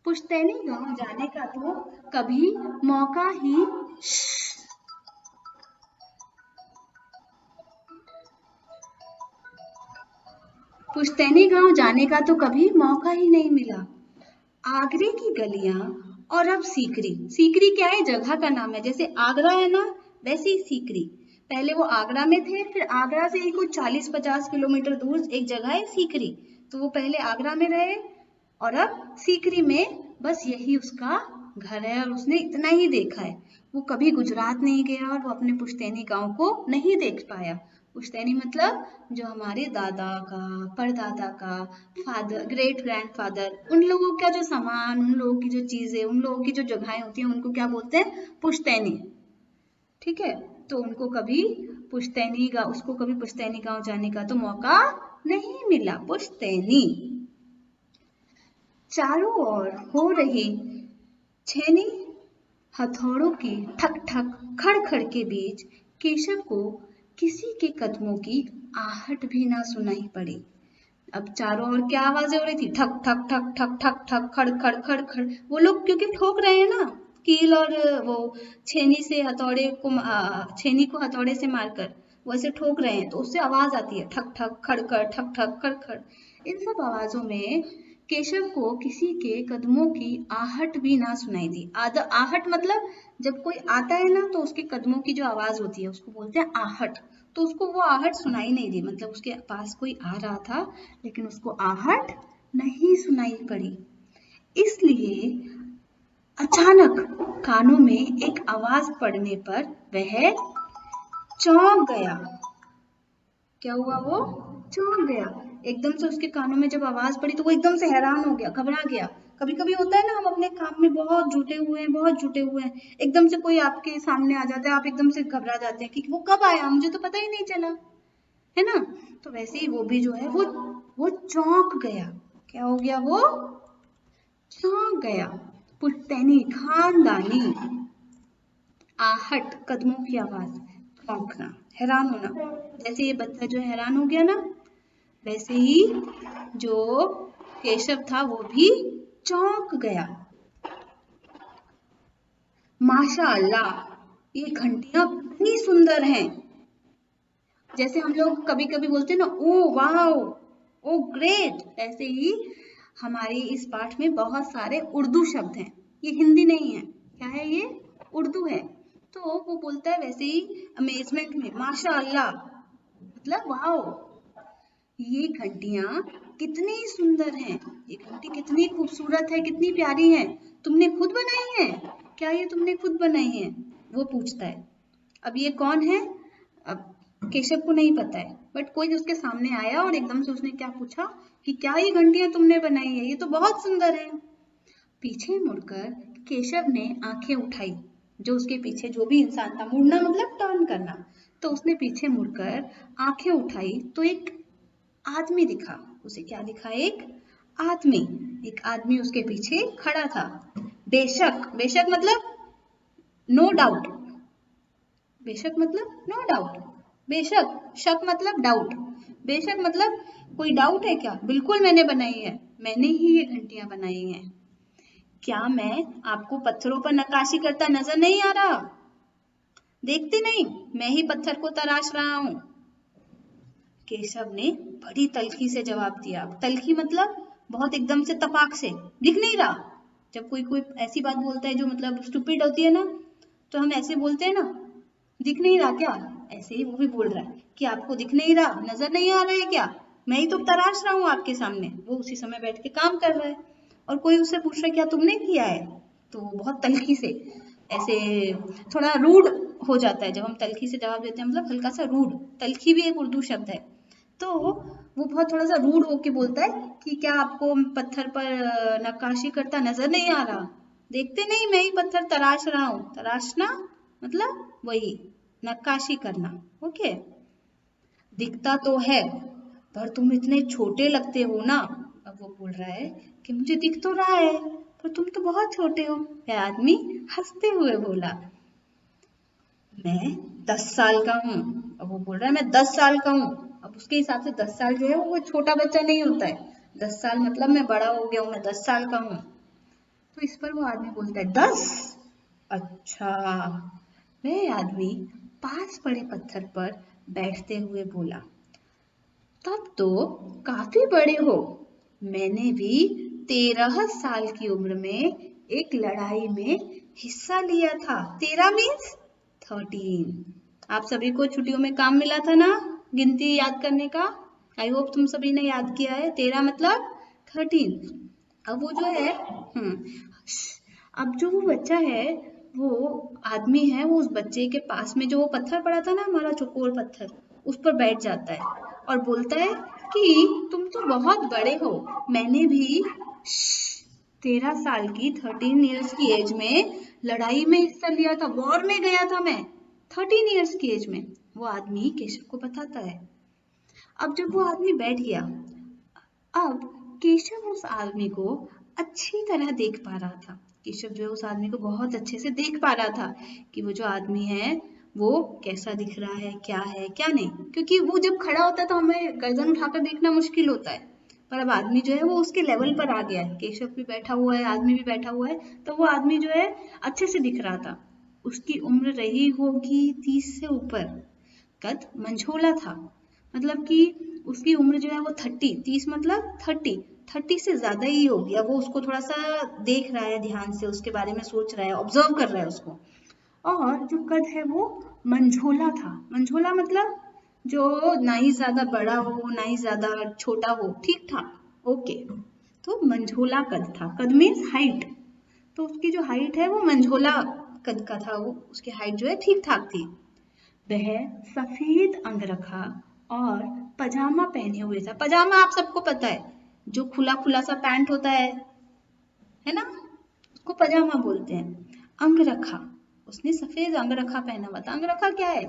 पुश्तैनी गांव जाने का तो कभी मौका ही पुश्तैनी गांव जाने का तो कभी मौका ही नहीं मिला। आगरे की गलियां और अब सीकरी। सीकरी क्या है? जगह का नाम है। जैसे आगरा है ना, वैसे ही सीकरी। पहले वो आगरा में थे, फिर आगरा से ही कुछ 40-50 किलोमीटर दूर एक जगह है सीकरी, तो वो पहले आगरा में रहे और अब सीकरी में, बस यही उसका घर है और उसने इतना ही देखा है। वो कभी गुजरात नहीं गया और वो अपने पुश्तैनी गांव को नहीं देख पाया। पुश्तैनी मतलब जो हमारे दादा का, परदादा का, फादर, ग्रेट ग्रैंडफादर, उन लोगों का जो सामान, उन लोगों की जो चीजें, उन लोगों की जो जगहें होती हैं, उनको क्या बोलते हैं? पुश्तैनी। ठीक है, तो उनको कभी उसको कभी पुश्तैनी गांव जाने का तो मौका नहीं मिला। पुश्तैनी। चारों ओर हो रही छेनी हथौड़ों की ठक ठक खड़ खड़ के बीच केशव को किसी के कदमों की आहट भी ना सुनाई पड़ी। अब चारों ओर क्या आवाजें हो रही थी? ठक ठक ठक ठक ठक ठक, खड़ खड़ खड़ खड़। वो लोग क्योंकि ठोक रहे हैं ना, कील और वो छेनी से हथौड़े को, छेनी को हथौड़े से मारकर वो ऐसे ठोक रहे हैं, तो उससे आवाज आती है ठक ठक खड़ खड़, ठक ठक खड़ खड़। इन सब आवाजों में केशव को किसी के कदमों की आहट भी ना सुनाई दी। आहट मतलब जब कोई आता है ना तो उसके कदमों की जो आवाज होती है उसको बोलते हैं आहट। तो उसको वो आहट सुनाई नहीं दी, मतलब उसके पास कोई आ रहा था लेकिन उसको आहट नहीं सुनाई पड़ी। इसलिए अचानक कानों में एक आवाज पड़ने पर वह चौंक गया। क्या हुआ? वो चौंक गया। एकदम से उसके कानों में जब आवाज पड़ी तो वो एकदम से हैरान हो गया, घबरा गया। कभी कभी होता है ना, हम अपने काम में बहुत जुटे हुए हैं, एकदम से कोई आपके सामने आ जाता है, आप एकदम से घबरा जाते हैं कि वो कब आया, मुझे तो पता ही नहीं चला, है ना। तो वैसे ही वो भी जो है वो चौंक गया। क्या हो गया? वो चौंक गया। पुश्तैनी, खानदानी। आहट, कदमों की आवाज। चौंकना, हैरान होना। जैसे ये बच्चा जो हैरान हो गया ना, वैसे ही जो केशव था वो भी चौंक गया। माशाअल्लाह, ये घंटियां कितनी सुंदर हैं। जैसे हम लोग कभी कभी बोलते हैं ना, ओ वाओ, ओ ग्रेट, ऐसे ही हमारे इस पाठ में बहुत सारे उर्दू शब्द हैं। ये हिंदी नहीं है, क्या है ये? उर्दू है। तो वो बोलता है वैसे ही अमेजमेंट में, माशाअल्लाह, मतलब वाओ, ये घंटियां कितनी सुंदर हैं, ये घंटी कितनी खूबसूरत है, कितनी प्यारी है, तुमने खुद बनाई है क्या? ये तुमने खुद बनाई है? वो पूछता है। अब ये कौन है? अब केशव को नहीं पता है, बट कोई उसके सामने आया और एकदम से उसने क्या पूछा कि क्या ये घंटियां तुमने बनाई है? ये तो बहुत सुंदर है। पीछे मुड़कर केशव ने आंखें उठाई। जो उसके पीछे जो भी इंसान था, मुड़ना मतलब टर्न करना, तो उसने पीछे मुड़कर आंखें उठाई तो एक आदमी दिखा उसे। क्या दिखा? एक आदमी। एक आदमी उसके पीछे खड़ा था। बेशक, बेशक मतलब नो डाउट, बेशक मतलब नो डाउट, बेशक, शक मतलब डाउट, बेशक मतलब कोई डाउट है क्या? बिल्कुल मैंने बनाई है, मैंने ही ये घंटियां बनाई हैं। क्या मैं आपको पत्थरों पर नक्काशी करता नजर नहीं आ रहा? देखते नहीं, मैं ही पत्थर को तराश रहा हूं। केशव ने बड़ी तल्खी से जवाब दिया। तल्खी मतलब बहुत एकदम से, तपाक से, दिख नहीं रहा। जब कोई कोई ऐसी बात बोलता है जो मतलब स्टूपिड होती है ना, तो हम ऐसे बोलते हैं ना, दिख नहीं रहा क्या? ऐसे ही वो भी बोल रहा है कि आपको दिख नहीं रहा, नजर नहीं आ रहा है क्या? मैं ही तो तराश रहा हूँ आपके सामने। वो उसी समय बैठ के काम कर रहा है और कोई उससे पूछ रहा है क्या तुमने किया है? तो बहुत तल्खी से, ऐसे थोड़ा रूड हो जाता है जब हम तल्खी से जवाब देते हैं, मतलब हल्का सा रूड। तल्खी भी एक उर्दू शब्द है। तो वो बहुत थोड़ा सा रूड होके बोलता है कि क्या आपको पत्थर पर नक्काशी करता नजर नहीं आ रहा? देखते नहीं, मैं ही पत्थर तराश रहा हूँ। तराशना मतलब वही नक्काशी करना। ओके, दिखता तो है पर तुम इतने छोटे लगते हो ना। अब वो बोल रहा है कि मुझे दिख तो रहा है पर तुम तो बहुत छोटे हो। वह आदमी हंसते हुए बोला, मैं 10 साल का हूँ। अब वो बोल रहा है मैं 10 साल का हूँ। अब उसके हिसाब से 10 साल जो है वो छोटा बच्चा नहीं होता है। 10 साल मतलब मैं बड़ा हो गया हूँ, मैं 10 साल का हूँ। तो इस पर वो आदमी बोलता है 10? अच्छा। वह आदमी पास पड़े पत्थर पर बैठते हुए बोला, तब तो काफी बड़े हो। मैंने भी 13 साल की उम्र में एक लड़ाई में हिस्सा लिया था। 13 मीन्स 13। आप सभी को छुट्टियों में काम मिला था ना गिनती याद करने का? आई होप तुम सभी ने याद किया है। 13 मतलब 13। अब वो जो है अब जो वो बच्चा है, वो आदमी है, वो उस बच्चे के पास में जो वो पत्थर पड़ा था ना, हमारा चौकोर पत्थर, उस पर बैठ जाता है और बोलता है कि तुम तो बहुत बड़े हो। मैंने भी 13 साल की, 13 ईयर्स की एज में लड़ाई में हिस्सा लिया था, वॉर में गया था मैं 13 ईयर्स की एज में। वो आदमी केशव को बताता है। अब जब वो आदमी बैठ गया, अब केशव उस आदमी को अच्छी तरह देख पा रहा था। केशव जो है उस आदमी को बहुत अच्छे से देख पा रहा था कि वो जो आदमी है वो कैसा दिख रहा है, क्या है क्या नहीं। क्योंकि वो जब खड़ा होता है तो हमें गर्दन उठाकर देखना मुश्किल होता है, पर अब आदमी जो है वो उसके लेवल पर आ गया है। केशव भी बैठा हुआ है, आदमी भी बैठा हुआ है, तो वो आदमी जो है अच्छे से दिख रहा था। उसकी उम्र रही होगी 30 से ऊपर। कद मंझोला था, मतलब कि उसकी उम्र जो है वो 30 मतलब 30 30 से ज्यादा ही हो गया। वो उसको थोड़ा सा देख रहा है ध्यान से, उसके बारे में सोच रहा है, ऑब्जर्व कर रहा है उसको। और जो कद है वो मंझोला था। मंझोला मतलब जो ना ही ज्यादा बड़ा हो ना ही ज्यादा छोटा हो, ठीक ठाक। ओके, तो मंझोला कद था। कद मीन्स हाइट। तो उसकी जो हाइट है वो मंझोला कद का था, वो उसकी हाइट जो है ठीक ठाक थी। वह सफेद अंगरखा और पजामा पहने हुए था। पजामा आप सबको पता है, जो खुला खुला सा पैंट होता है ना, उसको पजामा बोलते हैं। अंगरखा, उसने सफेद अंगरखा पहना हुआ था। अंगरखा क्या है?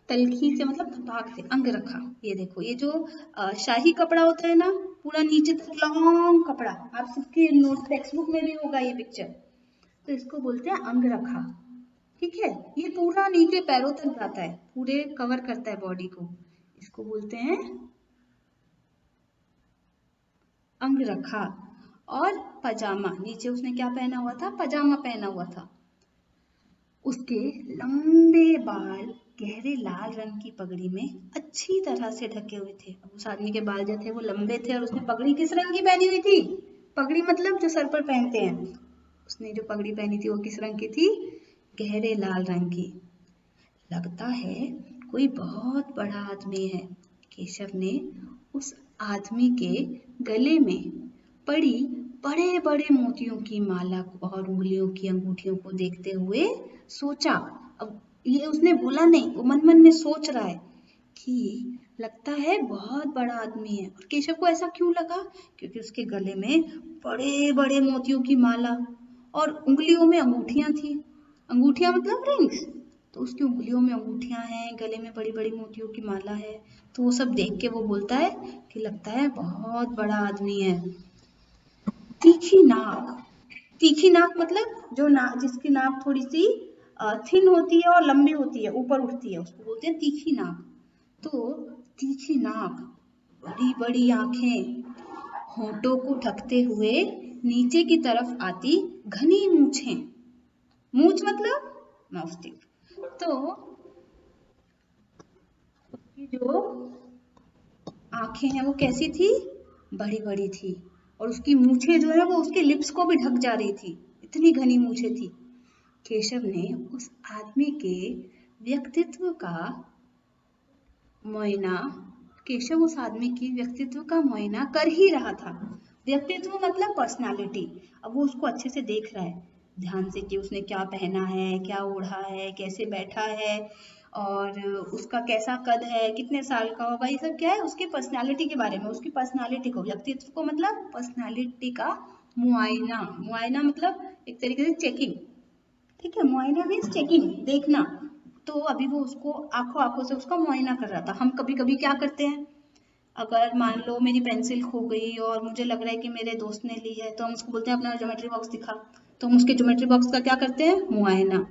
तलखी से मतलब भाग से, अंगरखा। ये देखो, ये जो शाही कपड़ा होता है ना, पूरा नीचे तक लॉन्ग कपड़ा, आप सबके नोट टेक्स्ट बुक में भी होगा ये पिक्चर, तो इसको बोलते हैं अंगरखा। ठीक है, ये पूरा नीचे पैरों तक जाता है, पूरे कवर करता है बॉडी को, इसको बोलते हैं अंगरखा। और पजामा, नीचे उसने क्या पहना हुआ था? पजामा पहना हुआ था। उसके लंबे बाल गहरे लाल रंग की पगड़ी में अच्छी तरह से ढके हुए थे। अब उस आदमी के बाल जो थे वो लंबे थे, और उसने पगड़ी किस रंग की पहनी हुई थी? पगड़ी मतलब जो सर पर पहनते हैं। उसने जो पगड़ी पहनी थी वो किस रंग की थी? गहरे लाल रंग की। लगता है कोई बहुत बड़ा आदमी है। केशव ने उस आदमी के गले में पड़ी बड़े बड़े मोतियों की माला और उंगलियों की अंगूठियों को देखते हुए सोचा। अब ये उसने बोला नहीं, वो मन मन में सोच रहा है कि लगता है बहुत बड़ा आदमी है। और केशव को ऐसा क्यों लगा? क्योंकि उसके गले में बड़े बड़े मोतियों की माला और उंगलियों में अंगूठियां थी। अंगूठियां मतलब रिंग्स। तो उसकी उंगलियों में अंगूठियां हैं, गले में बड़ी बड़ी मोतियों की माला है। तो वो सब देख के वो बोलता है कि लगता है बहुत बड़ा आदमी है। तीखी नाक। तीखी नाक मतलब जो नाक, जिसकी नाक थोड़ी सी थिन होती है और लंबी होती है, ऊपर उठती है, उसको बोलते हैं तीखी नाक। तो तीखी नाक, बड़ी बड़ी आंखें, होठों को ढकते हुए नीचे की तरफ आती घनी मूछें। मूछ मतलब माउस्टिक। तो उसकी जो आंखें हैं वो कैसी थी? बड़ी बड़ी थी। और उसकी मूछें जो है वो उसके लिप्स को भी ढक जा रही थी, इतनी घनी मूछें थी। केशव ने उस आदमी के व्यक्तित्व का मुआयना केशव उस आदमी की व्यक्तित्व का मुआयना कर ही रहा था। व्यक्तित्व मतलब पर्सनालिटी। अब वो उसको अच्छे से देख रहा है ध्यान से कि उसने क्या पहना है, क्या ओढ़ा है, कैसे बैठा है, और उसका कैसा कद है, कितने साल का होगा, ये सब क्या है? उसकी पर्सनालिटी के बारे में, उसकी पर्सनालिटी को, व्यक्तित्व को मतलब पर्सनालिटी का मुआयना। मुआयना मतलब एक तरीके से चेकिंग। ठीक है, मुआयना मीन्स चेकिंग, देखना। तो अभी वो उसको आंखों आंखों से उसका मुआयना कर रहा था। हम कभी कभी क्या करते हैं, अगर मान लो मेरी पेंसिल खो गई और मुझे लग रहा है कि मेरे दोस्त ने ली है, तो हम उसको बोलते हैं अपना ज्योमेट्री बॉक्स दिखा। तो हम उसके ज्योमेट्री बॉक्स का क्या करते हैं? मुआयना।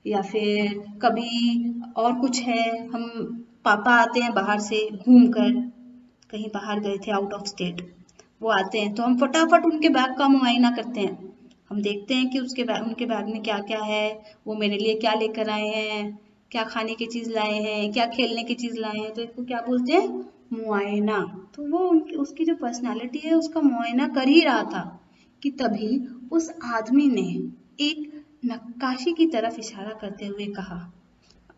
या फिर कभी और कुछ है, हम पापा आते हैं बाहर से घूम कर, कहीं बाहर गए थे आउट ऑफ स्टेट, वो आते हैं तो हम फटाफट उनके बैग का मुआयना करते हैं। हम देखते हैं कि उसके बैग, उनके बैग में क्या क्या है, वो मेरे लिए क्या लेकर आए हैं, क्या खाने की चीज लाए हैं, क्या खेलने की चीज लाए हैं, तो इसको क्या बोलते हैं? मुआयना। तो वो उसकी जो पर्सनालिटी है उसका मुआयना कर ही रहा था कि तभी उस आदमी ने एक नक्काशी की तरफ इशारा करते हुए कहा।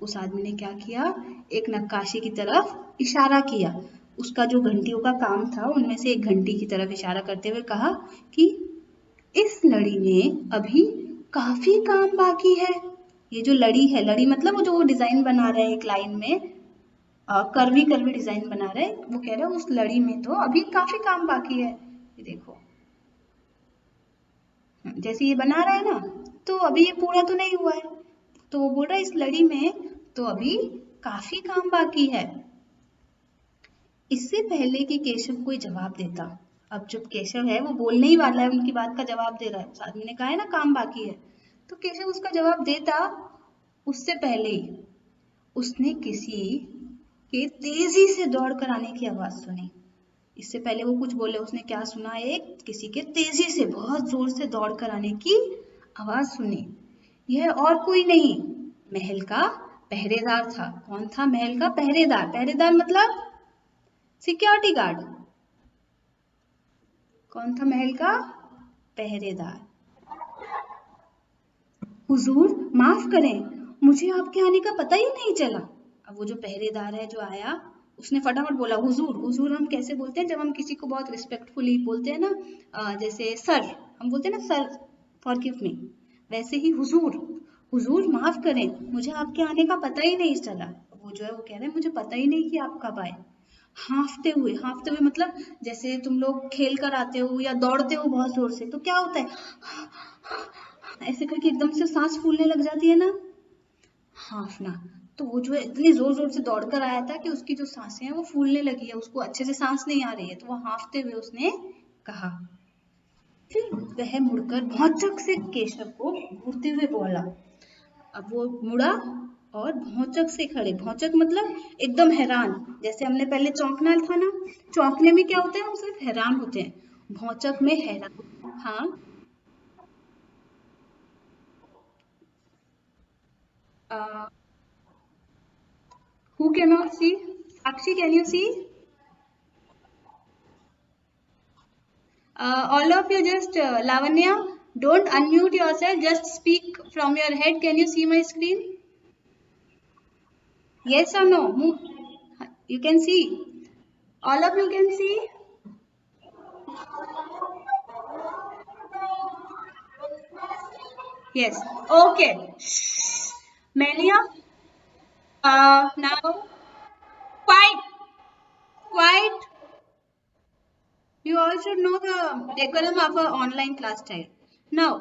उस आदमी ने क्या किया? एक नक्काशी की तरफ इशारा किया। उसका जो घंटियों का काम था उनमें से एक घंटी की तरफ इशारा करते हुए कहा कि इस लड़ी में अभी काफी काम बाकी है। ये जो लड़ी है, लड़ी मतलब वो जो वो डिजाइन बना रहे हैं एक लाइन में, कर्वी कर्वी डिजाइन बना रहे हैं, वो कह रहे हैं उस लड़ी में तो अभी काफी काम बाकी है। ये देखो, जैसे ये बना रहा है ना, तो अभी ये पूरा तो नहीं हुआ है, तो वो बोल रहा है इस लड़ी में तो अभी काफी काम बाकी है। इससे पहले कि केशव कोई जवाब देता, अब जो केशव है वो बोलने ही वाला है, उनकी बात का जवाब दे रहा है, उस आदमी ने कहा है ना काम बाकी है, तो केशव उसका जवाब देता, उससे पहले ही उसने किसी के तेजी से दौड़ कर आने की आवाज सुनी। इससे पहले वो कुछ बोले, उसने क्या सुना? एक किसी के तेजी से बहुत जोर से दौड़ कर आने की आवाज सुनी। यह और कोई नहीं, महल का पहरेदार था। कौन था महल का पहरेदार? पहरेदार मतलब सिक्योरिटी गार्ड। कौन था महल का पहरेदार? हुजूर माफ करें, मुझे आपके आने का पता ही नहीं चला। अब वो जो पहरेदार है जो आया, उसने फटाफट बोला हुजूर। हुजूर हम कैसे बोलते हैं जब हम किसी को बहुत रिस्पेक्टफुली बोलते हैं ना, जैसे सर, हम बोलते हैं ना सर फॉरगिव मी, वैसे ही हुजूर। हुजूर माफ करें, मुझे आपके आने का पता ही नहीं चला। वो जो है वो कह रहे हैं मुझे पता ही नहीं कि आप कब आए। हांफते हुए मतलब जैसे तुम लोग खेल कर आते हो या दौड़ते हो बहुत जोर से, तो क्या होता है, ऐसे करके एकदम से सांस फूलने लग जाती है ना, हांफना। तो वो जो है इतनी जोर जोर से दौड़ कर आया था कि उसकी जो सांसें हैं वो फूलने लगी है, उसको अच्छे से सांस नहीं आ रही है, तो वो हांफते हुए उसने कहा। फिर वह मुड़कर भौचक से केशव को घूरते हुए बोला। अब वो मुड़ा और भौचक से खड़े, भौचक मतलब एकदम हैरान, जैसे हमने पहले चौंकना था ना, चौंकने में क्या होता है, हम सिर्फ हैरान होते हैं, भौचक में हैरान। हाँ, who cannot see? Sakshi, can you see? All of you just, Lavanya, don't unmute yourself, just speak from your head. Can you see my screen? Yes or no? You can see. All of you can see? Yes. Okay. Melia, now, quiet, quiet. You all should know the decorum of an online class child. Now,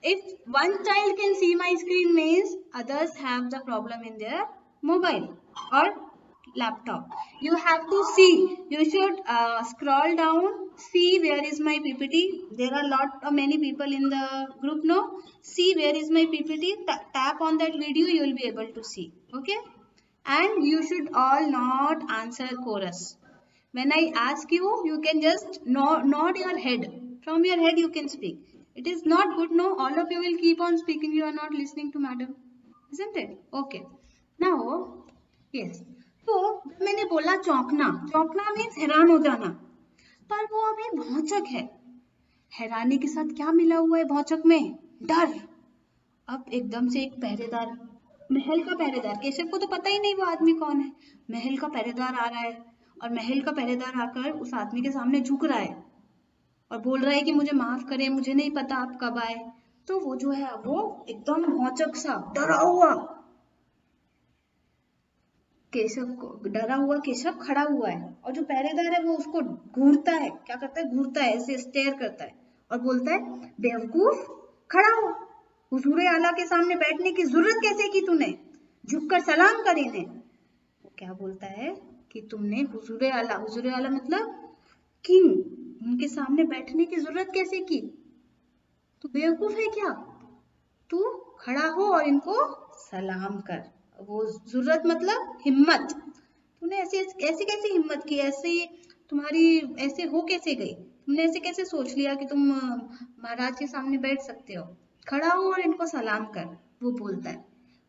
if one child can see my screen means others have the problem in their mobile or laptop. You have to see. You should scroll down, see where is my PPT. There are many people in the group now. See where is my PPT. Tap on that video. You will be able to see. Okay. And you should all not answer chorus. When I ask you, you can just nod your head. From your head, you can speak. It is not good, no? All of you will keep on speaking. You are not listening to madam. Isn't it? Okay. Now, yes. तो मैंने बोला चौंकना, चौंकना means हैरान हो जाना, पर वो अभी भौचक है। हैरानी के साथ क्या मिला हुआ है भौचक में? डर। अब एकदम से एक पहरेदार, महल का पहरेदार, केशव को तो पता ही नहीं वो आदमी कौन है, महल का पहरेदार आ रहा है और महल का पहरेदार आकर उस आदमी के सामने झुक रहा है और बोल रहा है कि मुझे माफ करें, मुझे नहीं पता आप कब आए। तो वो जो है वो एकदम भौचक सा डरा हुआ, केशव को डरा हुआ केशव खड़ा हुआ है और जो पहरेदार है वो उसको घूरता है, क्या करता है, घूरता है, ऐसे स्टेयर करता है और बोलता है बेवकूफ, खड़ा हो, हुजूर आला के सामने बैठने की जरूरत कैसे की तूने, झुककर सलाम कर इन्हें। वो क्या बोलता है कि तुमने हुजूर आला मतलब किंग, उनके सामने बैठने की जरूरत कैसे की, तू बेवकूफ है क्या, तू खड़ा हो और इनको सलाम कर। वो जरूरत मतलब हिम्मत, तूने ऐसे ऐसे कैसे हिम्मत की, ऐसे तुम्हारी ऐसे हो कैसे गई, तुमने ऐसे कैसे सोच लिया कि तुम महाराज के सामने बैठ सकते हो, खड़ा हो और इनको सलाम कर, वो बोलता है।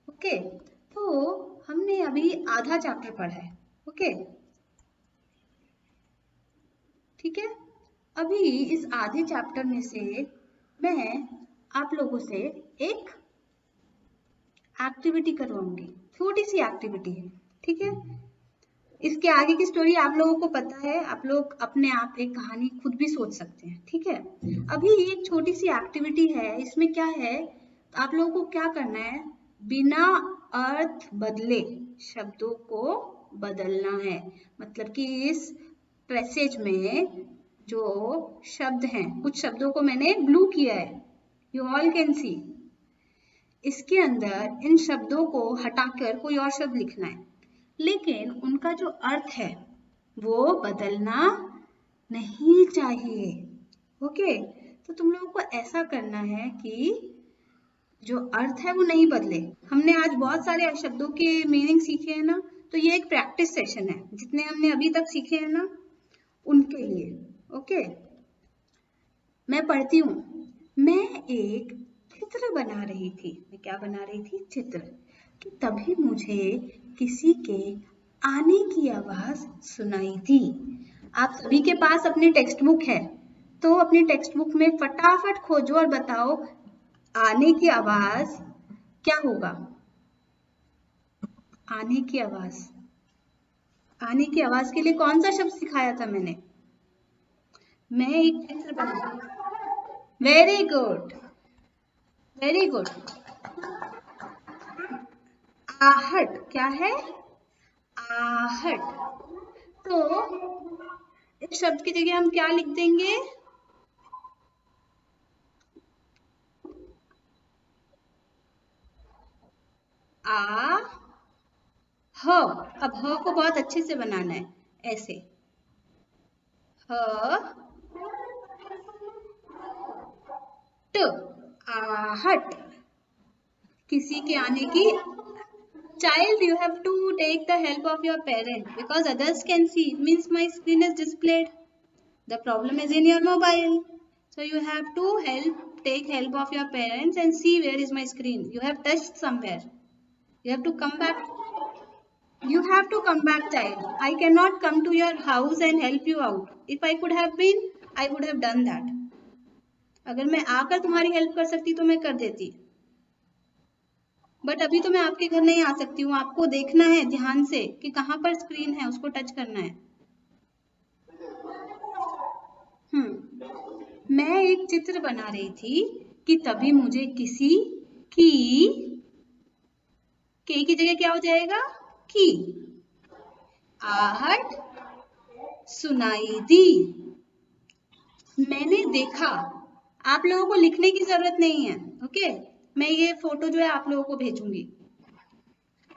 ओके, तो हमने अभी आधा चैप्टर पढ़ा है। ओके, ठीक है। अभी इस आधे चैप्टर में से मैं आप लोगों से एक एक्टिविटी करवाऊंगी, छोटी सी एक्टिविटी है, ठीक है। इसके आगे की स्टोरी आप लोगों को पता है, आप लोग अपने आप एक कहानी खुद भी सोच सकते हैं, ठीक है। अभी एक छोटी सी एक्टिविटी है, इसमें क्या है, आप लोगों को क्या करना है, बिना अर्थ बदले शब्दों को बदलना है। मतलब कि इस पैसेज में जो शब्द हैं, कुछ शब्दों को मैंने ब्लू किया है, यू ऑल कैन सी। इसके अंदर इन शब्दों को हटाकर कोई और शब्द लिखना है, लेकिन उनका जो अर्थ है वो बदलना नहीं चाहिए। ओके, तो तुम लोगों को ऐसा करना है कि जो अर्थ है वो नहीं बदले। हमने आज बहुत सारे शब्दों के मीनिंग सीखे हैं ना, तो ये एक प्रैक्टिस सेशन है, जितने हमने अभी तक सीखे हैं ना उनके लिए। ओके, मैं पढ़ती हूँ। मैं एक चित्र बना रही थी। मैं क्या बना रही थी? चित्र। कि तभी मुझे किसी के आने की आवाज सुनाई दी। आप सभी के पास अपनी टेक्स्ट बुक है, तो अपनी टेक्स्ट बुक में फटाफट खोजो और बताओ आने की आवाज क्या होगा। आने की आवाज, आने की आवाज के लिए कौन सा शब्द सिखाया था मैंने? मैं एक चित्र बना। Very good, very good. आहट क्या है? आहट। तो इस शब्द की जगह हम क्या लिख देंगे? आ ह। अब ह को बहुत अच्छे से बनाना है, ऐसे ह ट, आहट। किसी के आने की। Child, you have to take the help of your parent because others can see. Means my screen is displayed. The problem is in your mobile. So you have to take help of your parents and see where is my screen. You have touched somewhere. You have to come back. You have to come back, child. I cannot come to your house and help you out. If I could have been, I would have done that. अगर मैं आकर तुम्हारी help कर सकती तो मैं कर देती, बट अभी तो मैं आपके घर नहीं आ सकती हूँ। आपको देखना है ध्यान से कि कहाँ पर स्क्रीन है, उसको टच करना है। मैं एक चित्र बना रही थी कि तभी मुझे किसी की, के की जगह क्या हो जाएगा? की। आहट सुनाई दी। मैंने देखा। आप लोगों को लिखने की जरूरत नहीं है, ओके? मैं ये फोटो जो है आप लोगों को भेजूंगी।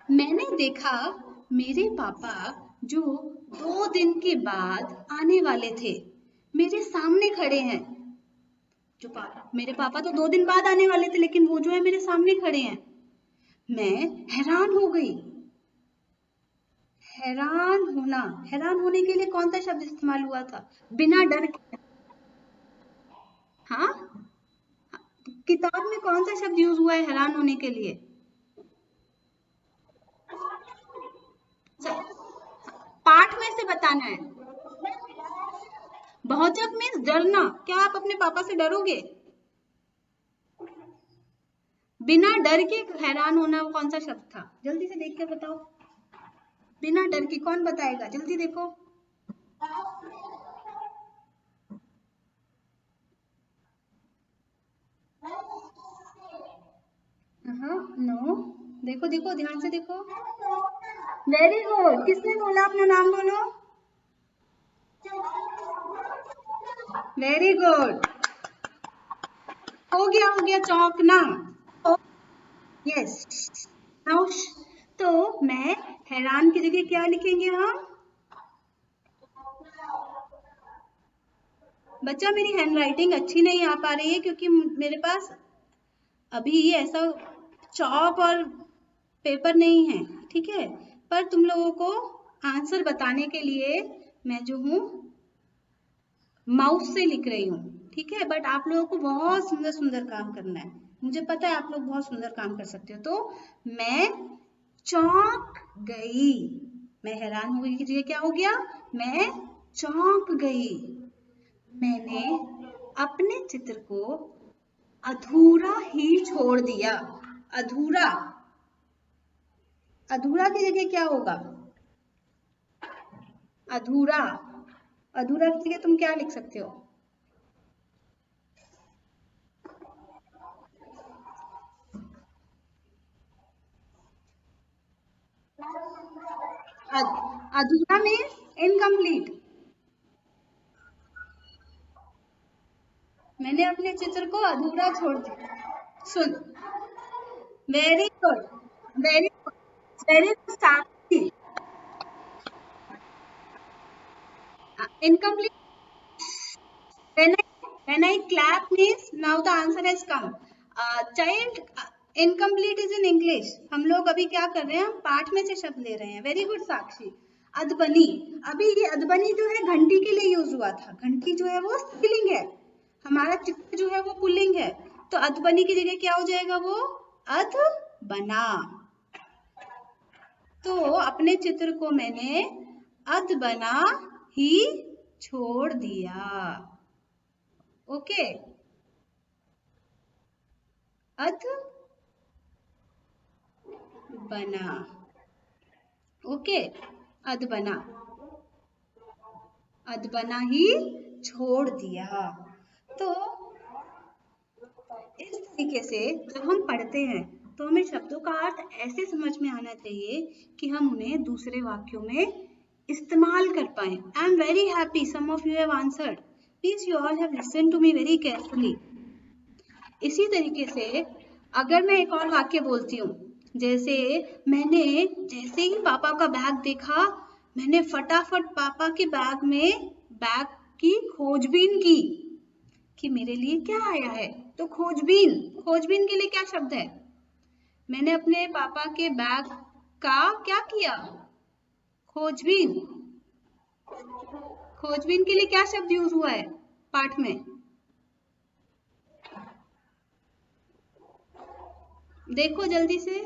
मैंने देखा मेरे पापा जो 2 दिन के बाद आने वाले थे, मेरे सामने खड़े हैं। जो मेरे पापा तो 2 दिन बाद आने वाले थे, लेकिन वो जो है मेरे सामने खड़े हैं। मैं हैरान हो गई। हैरान होना, हैरान होने के लिए कौन सा शब्द इस्तेमाल हुआ था? बिना डर के। हाँ, किताब में कौन सा शब्द यूज हुआ है हैरान होने के लिए? पाठ में से बताना है। बहुचक मीन्स डरना। क्या आप अपने पापा से डरोगे? बिना डर के हैरान होना वो कौन सा शब्द था? जल्दी से देख के बताओ। बिना डर के कौन बताएगा? जल्दी देखो। नो, देखो देखो ध्यान से देखो। Very good. किसने बोला? अपना नाम बोलो। Very good. हो गया चौंकना। यस। नाउ तो मैं हैरान की जगह क्या लिखेंगे हम? बच्चा मेरी हैंडराइटिंग अच्छी नहीं आ पा रही है क्योंकि मेरे पास अभी ऐसा चॉक और पेपर नहीं है, ठीक है? पर तुम लोगों को आंसर बताने के लिए मैं जो हूँ माउस से लिख रही हूँ, ठीक है? बट आप लोगों को बहुत सुंदर सुंदर काम करना है। मुझे पता है आप लोग बहुत सुंदर काम कर सकते हो। तो मैं चौंक गई। मैं हैरान हो गई की जगह क्या हो गया? मैं चौंक गई। मैंने अपने चित्र को अधूरा ही छोड़ दिया। अधूरा, अधूरा की जगह क्या होगा? अधूरा, अधूरा की जगह तुम क्या लिख सकते हो? अधूरा मीन्स इनकम्प्लीट। मैंने अपने चित्र को अधूरा छोड़ दिया। सुन, very good, very good, very good Sakshi. Incomplete. When I clap means now the answer has come. Child, incomplete is in English. हम लोग अभी क्या कर रहे हैं? हम पाठ में से शब्द ले रहे हैं। वेरी गुड साक्षी। अधबनी, अभी ये अधबनी जो है घंटी के लिए यूज हुआ था। घंटी जो है वो स्त्रीलिंग है, हमारा चित्र जो है वो पुल्लिंग है। तो अधबनी की जगह क्या हो जाएगा? वो अध बना। तो अपने चित्र को मैंने अध बना ही छोड़ दिया। ओके, अध बना। ओके, अध बना ही छोड़ दिया। तो इस तरीके से जब हम पढ़ते हैं तो हमें शब्दों का अर्थ ऐसे समझ में आना चाहिए कि हम उन्हें दूसरे वाक्यों में इस्तेमाल कर पाए। I am very happy some of you have answered. Please you all have listened to me very carefully. इसी तरीके से अगर मैं एक और वाक्य बोलती हूँ, जैसे मैंने जैसे ही पापा का बैग देखा, मैंने फटाफट पापा के बैग की खोजबीन की कि मेरे लिए क्या आया है। तो खोजबीन के लिए क्या शब्द है? मैंने अपने पापा के बैग का क्या किया? खोजबीन। खोजबीन के लिए क्या शब्द यूज हुआ है पाठ में? देखो जल्दी से।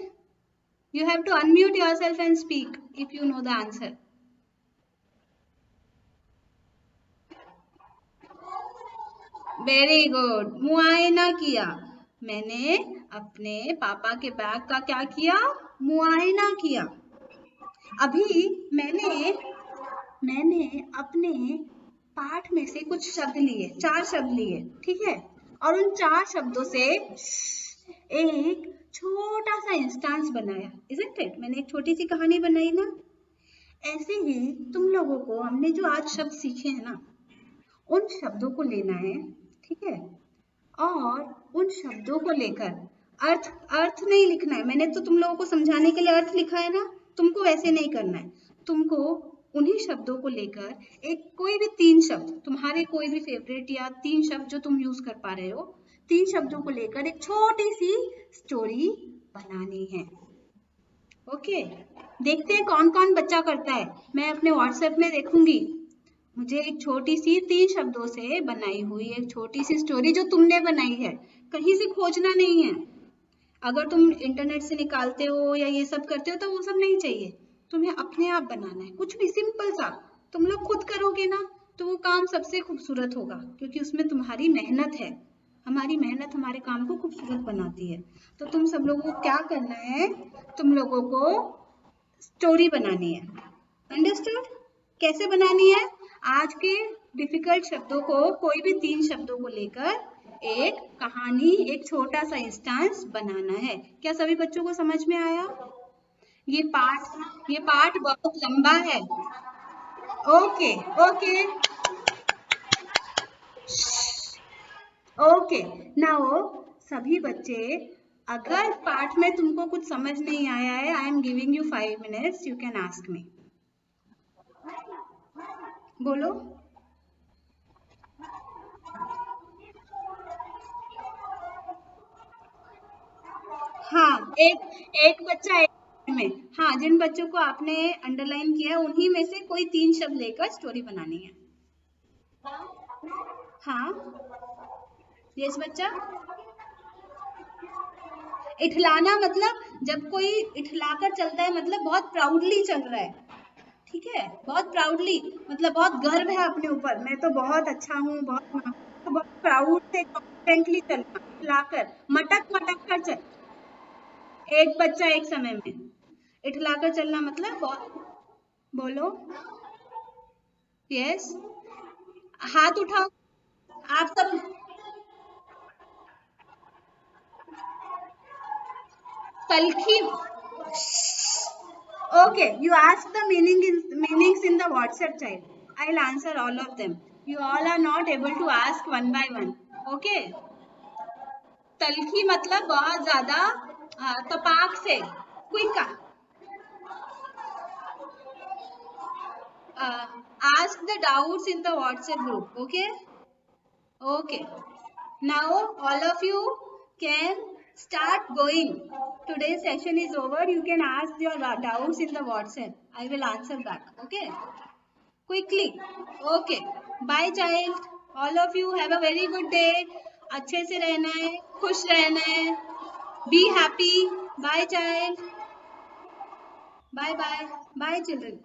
You have to unmute yourself and speak if you know the answer. Very good. मुआयना किया। मैंने अपने पापा के बैग का क्या किया? मुआयना किया। अभी मैंने अपने पाठ में से कुछ शब्द लिए, 4 शब्द लिए, ठीक है? और उन 4 शब्दों से एक छोटा सा इंस्टांस बनाया। Isn't it? मैंने एक छोटी सी कहानी बनाई ना। ऐसे ही तुम लोगों को हमने जो आज शब्द सीखे हैं ना, उन शब्दों को लेना है, ठीक है? और उन शब्दों को लेकर अर्थ नहीं लिखना है। मैंने तो तुम लोगों को समझाने के लिए अर्थ लिखा है ना, तुमको वैसे नहीं करना है। तुमको उन्हीं शब्दों को लेकर एक कोई भी 3 शब्द, तुम्हारे कोई भी फेवरेट या 3 शब्द जो तुम यूज कर पा रहे हो, 3 शब्दों को लेकर एक छोटी सी स्टोरी बनानी है। ओके, देखते हैं कौन कौन बच्चा करता है। मैं अपने व्हाट्सएप में देखूंगी। मुझे एक छोटी सी 3 शब्दों से बनाई हुई एक छोटी सी स्टोरी जो तुमने बनाई है, कहीं से खोजना नहीं है। अगर तुम इंटरनेट से निकालते हो या ये सब करते हो तो वो सब नहीं चाहिए, तुम्हें अपने आप बनाना है। कुछ भी सिंपल सा तुम लोग खुद करोगे ना तो वो काम सबसे खूबसूरत होगा, क्योंकि उसमें तुम्हारी मेहनत है। हमारी मेहनत हमारे काम को खूबसूरत बनाती है। तो तुम सब लोगों को क्या करना है? तुम लोगों को स्टोरी बनानी है। अंडरस्टूड? कैसे बनानी है? आज के डिफिकल्ट शब्दों को, कोई भी 3 शब्दों को लेकर एक कहानी, एक छोटा सा इंस्टांस बनाना है। क्या सभी बच्चों को समझ में आया? ये पाठ बहुत लंबा है। Okay okay okay. नाउ सभी बच्चे, अगर पाठ में तुमको कुछ समझ नहीं आया है, I am giving you 5 minutes, you can ask me. बोलो। हाँ, एक बच्चा एक में। हाँ, जिन बच्चों को आपने अंडरलाइन किया उन्हीं में से कोई 3 शब्द लेकर स्टोरी बनानी है। हाँ, यस बच्चा। इठलाना मतलब जब कोई इठलाकर चलता है, मतलब बहुत प्राउडली चल रहा है, ठीक है? बहुत प्राउडली मतलब बहुत गर्व है अपने ऊपर, मैं तो बहुत अच्छा हूँ, बहुत प्राउड से कॉन्फिडेंटली चलना। इठलाकर, मटक कर चल। एक बच्चा एक समय में इठलाकर चलना मतलब बहुत। बोलो। यस, हाथ उठाओ आप सब। तलखी। Okay, you ask the meanings in the WhatsApp chat. I'll answer all of them. You all are not able to ask one by one. Okay? तलखी मतलब बहुत ज्यादा तपाक से, quick. Ask the doubts in the WhatsApp group. Okay? Okay. Now all of you can start going. Today's session is over. You can ask your doubts in the WhatsApp. I will answer back. Okay? Quickly. Okay. Bye child. All of you have a very good day. अच्छे से रहना है, खुश रहना है. Be happy. Bye child. Bye bye. Bye children.